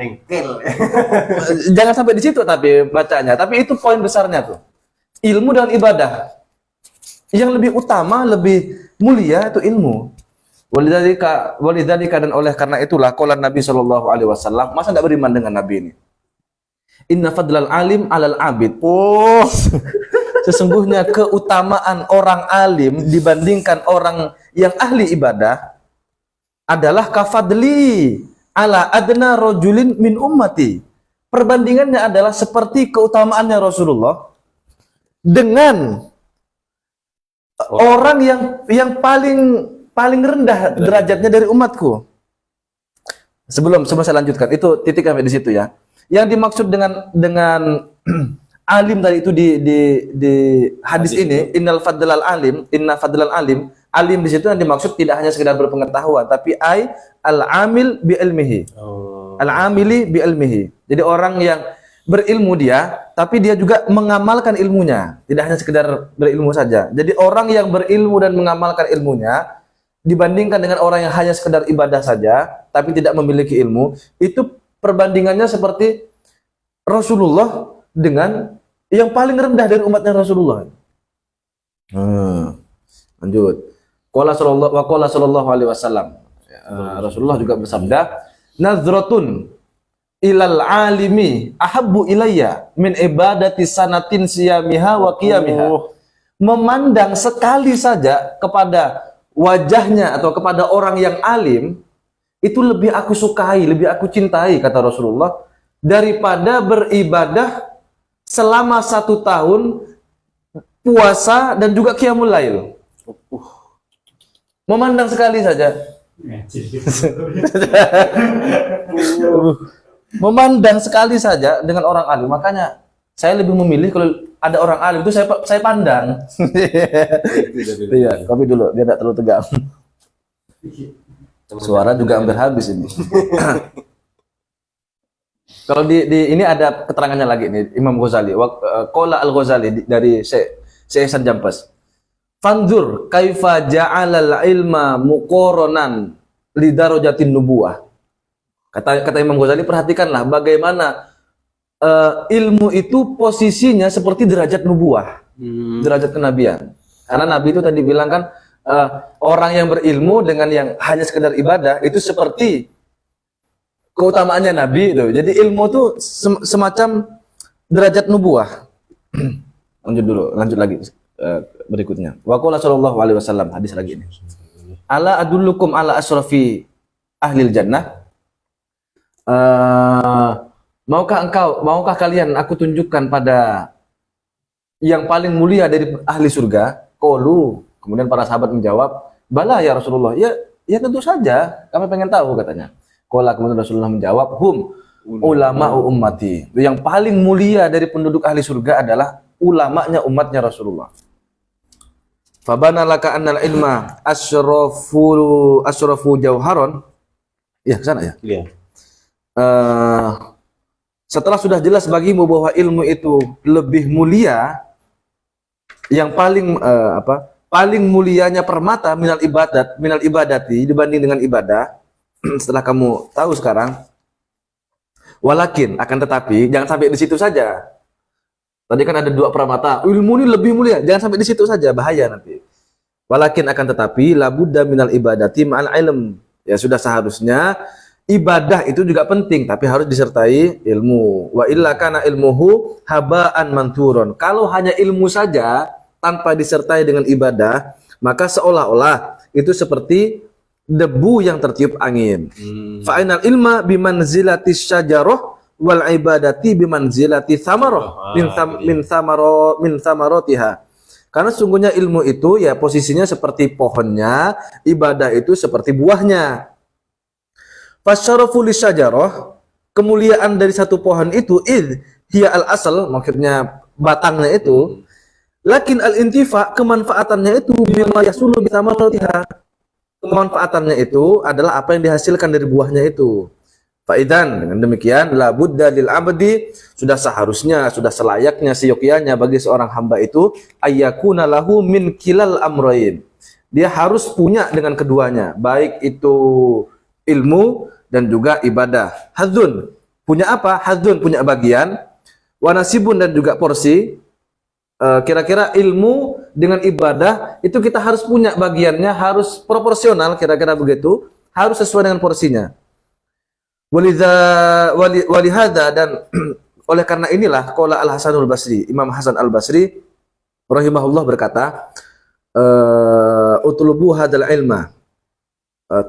Jangan sampai di situ tapi bacanya, tapi itu poin besarnya tuh. Ilmu dan ibadah. Yang lebih utama, lebih mulia itu ilmu. Walidzalika, dan oleh karena itulah qala Nabi sallallahu alaihi wasallam, masa enggak beriman dengan Nabi ini? Inna fadlal alim 'alal 'abid. Sesungguhnya keutamaan orang alim dibandingkan orang yang ahli ibadah adalah kafadli ala adna rajulin min ummati. Perbandingannya adalah seperti keutamaannya Rasulullah dengan orang yang paling rendah derajatnya dari umatku. Sebelum saya lanjutkan, itu titik sampai di situ ya. Yang dimaksud dengan alim tadi itu di hadis ini, inna fadlal alim, alim di situ yang dimaksud tidak hanya sekedar berpengetahuan, tapi al-amil bi ilmihi. Al-amili bi ilmihi. Jadi orang yang berilmu dia, tapi dia juga mengamalkan ilmunya, tidak hanya sekedar berilmu saja. Jadi orang yang berilmu dan mengamalkan ilmunya dibandingkan dengan orang yang hanya sekedar ibadah saja tapi tidak memiliki ilmu, itu perbandingannya seperti Rasulullah dengan yang paling rendah dari umatnya Rasulullah. Lanjut. Qala sallallahu alaihi wasallam. Rasulullah juga bersabda, "Nazratun ilal alimi ahabbu ilayya min ibadati sanatin siyamiha wa qiyamiha." Memandang sekali saja kepada wajahnya atau kepada orang yang alim itu lebih aku sukai, lebih aku cintai, kata Rasulullah, daripada beribadah selama 1 tahun, puasa dan juga qiyamul lail. Memandang sekali saja. Memandang sekali saja dengan orang alim. Makanya saya lebih memilih kalau ada orang alim itu saya pandang. Iya, kopi dulu biar tidak terlalu tegang. Suara juga hampir habis ini. Kalau di ini ada keterangannya lagi nih, Imam Ghazali. Qala al-Ghazali dari Syekh Hasan Jampas. Fanzur kaifa ja'alal ilma muqaranan li darajatin nubuwah. Kata Imam Ghazali, perhatikanlah bagaimana ilmu itu posisinya seperti derajat nubuwah, derajat kenabian. Karena Nabi itu tadi bilang kan, orang yang berilmu dengan yang hanya sekedar ibadah itu seperti keutamaannya Nabi itu. Jadi ilmu itu semacam derajat nubuwah. Lanjut lagi berikutnya. Wa qala sallallahu alaihi wasallam, hadis lagi ini. Ala adullukum ala asrafi ahlil jannah. Maukah kalian aku tunjukkan pada yang paling mulia dari ahli surga? Qalu. Kemudian para sahabat menjawab, "Bala ya Rasulullah." Ya tentu saja, kami pengen tahu, katanya. Qala, kemudian Rasulullah menjawab, "Hum ulama ummati. Yang paling mulia dari penduduk ahli surga adalah ulamanya umatnya Rasulullah. Fabana laka annal ilma asyrafu jauharon. Ya, kesana ya. Iya. Setelah sudah jelas bagimu bahwa ilmu itu lebih mulia, yang paling paling mulianya permata minal ibadati dibanding dengan ibadah. Setelah kamu tahu sekarang, walakin akan tetapi jangan sampai di situ saja. Tadi kan ada dua permata, ilmu ini lebih mulia, jangan sampai di situ saja, bahaya nanti. Walakin akan tetapi labudda minal ibadati ma'al ilm. Ya sudah seharusnya ibadah itu juga penting, tapi harus disertai ilmu. Wa illa kana ilmuhu haba'an manturun. Kalau hanya ilmu saja tanpa disertai dengan ibadah, maka seolah-olah itu seperti debu yang tertiup angin. Fa'inal ilma bimanzilati syajarah wal ibadati bimanzilati thamarah min thamaratiha. Karena sungguhnya ilmu itu ya posisinya seperti pohonnya, ibadah itu seperti buahnya. Fasyarafu lisyajarah, kemuliaan dari satu pohon itu hiya al-asal, maksudnya batangnya itu. Lakin al-intifa, kemanfaatannya itu bima yasulu bi thamaratiha. Kemanfaatannya itu adalah apa yang dihasilkan dari buahnya itu. Faidan, dengan demikian la budda lil abdi, sudah seharusnya, sudah selayaknya, seyogyanya bagi seorang hamba itu ayyakuna lahu min kilal amrayn. Dia harus punya dengan keduanya, baik itu ilmu dan juga ibadah. Hadzun, punya apa? Hadzun, punya bagian. Wa nasibun, dan juga porsi. Kira-kira ilmu dengan ibadah itu kita harus punya bagiannya, harus proporsional, kira-kira begitu, harus sesuai dengan porsinya. Walihada, dan oleh karena inilah qala Al-Hasanul Basri, Imam Hasan Al-Basri rahimahullah berkata, utlubu hadal ilma,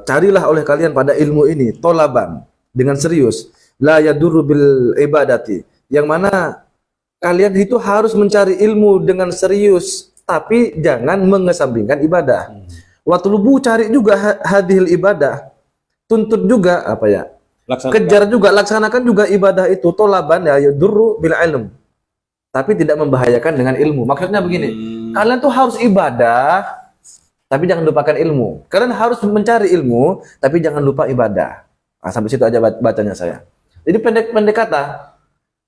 carilah oleh kalian pada ilmu ini tolaban, dengan serius, la yadurru bil ibadati, yang mana kalian itu harus mencari ilmu dengan serius, tapi jangan mengesampingkan ibadah. Watlubu, cari juga hadhil ibadah, tuntut juga apa ya, kejar juga, laksanakan juga ibadah itu tolaban ya yadurru bil ilm, tapi tidak membahayakan dengan ilmu. Maksudnya begini, kalian tuh harus ibadah tapi jangan lupakan ilmu. Kalian harus mencari ilmu tapi jangan lupa ibadah. Nah, sampai situ aja bacanya saya. Jadi pendek kata,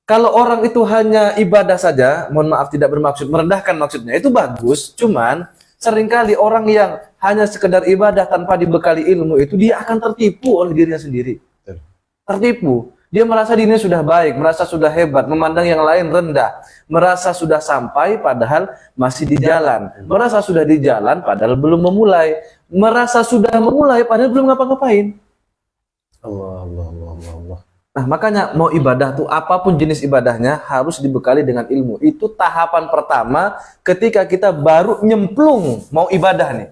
kalau orang itu hanya ibadah saja, mohon maaf tidak bermaksud merendahkan maksudnya, itu bagus, cuman seringkali orang yang hanya sekedar ibadah tanpa dibekali ilmu itu dia akan tertipu oleh dirinya sendiri. Tertipu. Dia merasa dirinya sudah baik, merasa sudah hebat, memandang yang lain rendah, merasa sudah sampai padahal masih di jalan, merasa sudah di jalan padahal belum memulai, merasa sudah memulai padahal belum ngapa-ngapain. Allah. Nah, makanya mau ibadah tuh apapun jenis ibadahnya harus dibekali dengan ilmu. Itu tahapan pertama ketika kita baru nyemplung mau ibadah nih.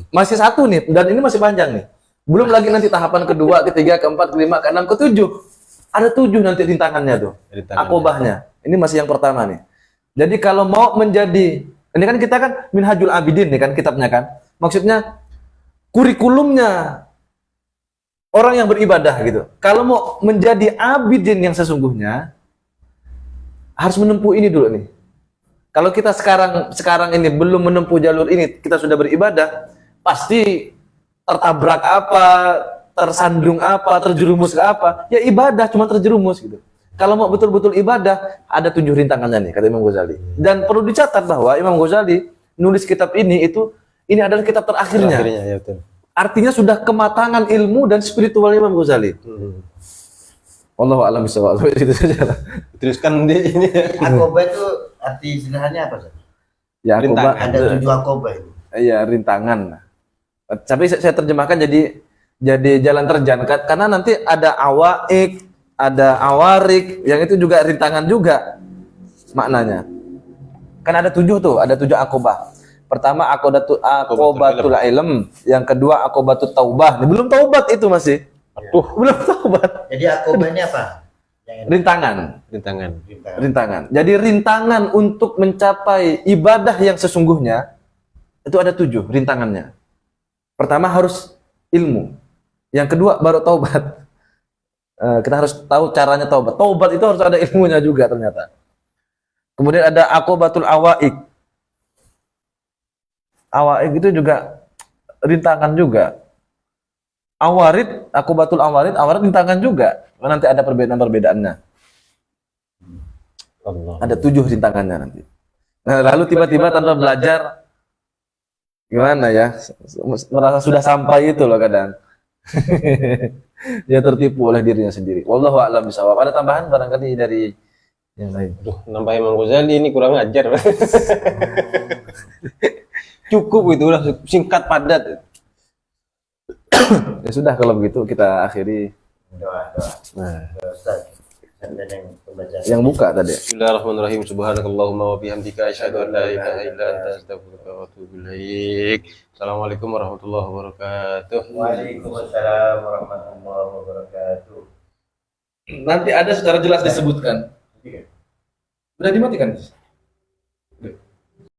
Masih satu nih, dan ini masih panjang nih. Belum lagi nanti tahapan kedua, ketiga, keempat, kelima, keenam, ketujuh. Ada 7 nanti rintangannya tuh. Akobahnya. Ini masih yang pertama nih. Jadi kalau mau menjadi, ini kan kita kan Minhajul Abidin nih kan kitabnya kan. Maksudnya kurikulumnya orang yang beribadah gitu. Kalau mau menjadi abidin yang sesungguhnya harus menempuh ini dulu nih. Kalau kita sekarang ini belum menempuh jalur ini, kita sudah beribadah, pasti tertabrak apa, tersandung apa, terjerumus ke apa, ya ibadah cuma terjerumus gitu. Kalau mau betul-betul ibadah, ada 7 rintangannya nih, kata Imam Ghazali. Dan perlu dicatat bahwa Imam Ghazali nulis kitab ini adalah kitab terakhirnya. Ya, betul. Artinya sudah kematangan ilmu dan spiritual Imam Ghazali. Wallahu a'lam bishawab. Itu saja. Teruskan di ini. Akobah itu arti istilahnya apa sih? Ya, akobah, ada 7 akobah itu. Iya, rintangan. Tapi saya terjemahkan jadi jalan terjang, karena nanti ada awaik, ada awarik, yang itu juga rintangan juga maknanya. Kan ada 7 tuh, ada 7 akobah. Pertama akobatul ilm, yang kedua akobatul taubah. Ini belum taubat itu masih. Belum taubat. Jadi akobah ini apa? Rintangan. Rintangan. Jadi rintangan untuk mencapai ibadah yang sesungguhnya itu ada 7 rintangannya. Pertama harus ilmu. Yang kedua baru taubat. Kita harus tahu caranya taubat. Taubat itu harus ada ilmunya juga ternyata. Kemudian ada aqobatul awaik. Awaik itu juga rintangan juga. Awarid, aqobatul awarid rintangan juga. Nanti ada perbedaan-perbedaannya. Allah. Ada 7 rintangannya nanti. Nah, lalu tiba-tiba tanpa belajar, gimana ya? Merasa sudah sampai itu loh kadang. Dia tertipu oleh dirinya sendiri. Wallahu a'lam bishawab. Ada tambahan barangkali dari yang lain? Duh, nambah Imam Ghazali ini kurang ajar. Cukup itu udah singkat padat. Ya sudah kalau begitu kita akhiri. Doa. Nah, Ustaz. Dan yang pembaca. yang buka tadi. Bismillahirrahmanirrahim. Subhanakallahumma wa bihamdika asyhadu an la ilaha illa anta astaghfiruka wa atubu ilaik. Assalamualaikum warahmatullahi wabarakatuh. Waalaikumsalam warahmatullahi wabarakatuh. Nanti ada secara jelas disebutkan. Udah dimatikan?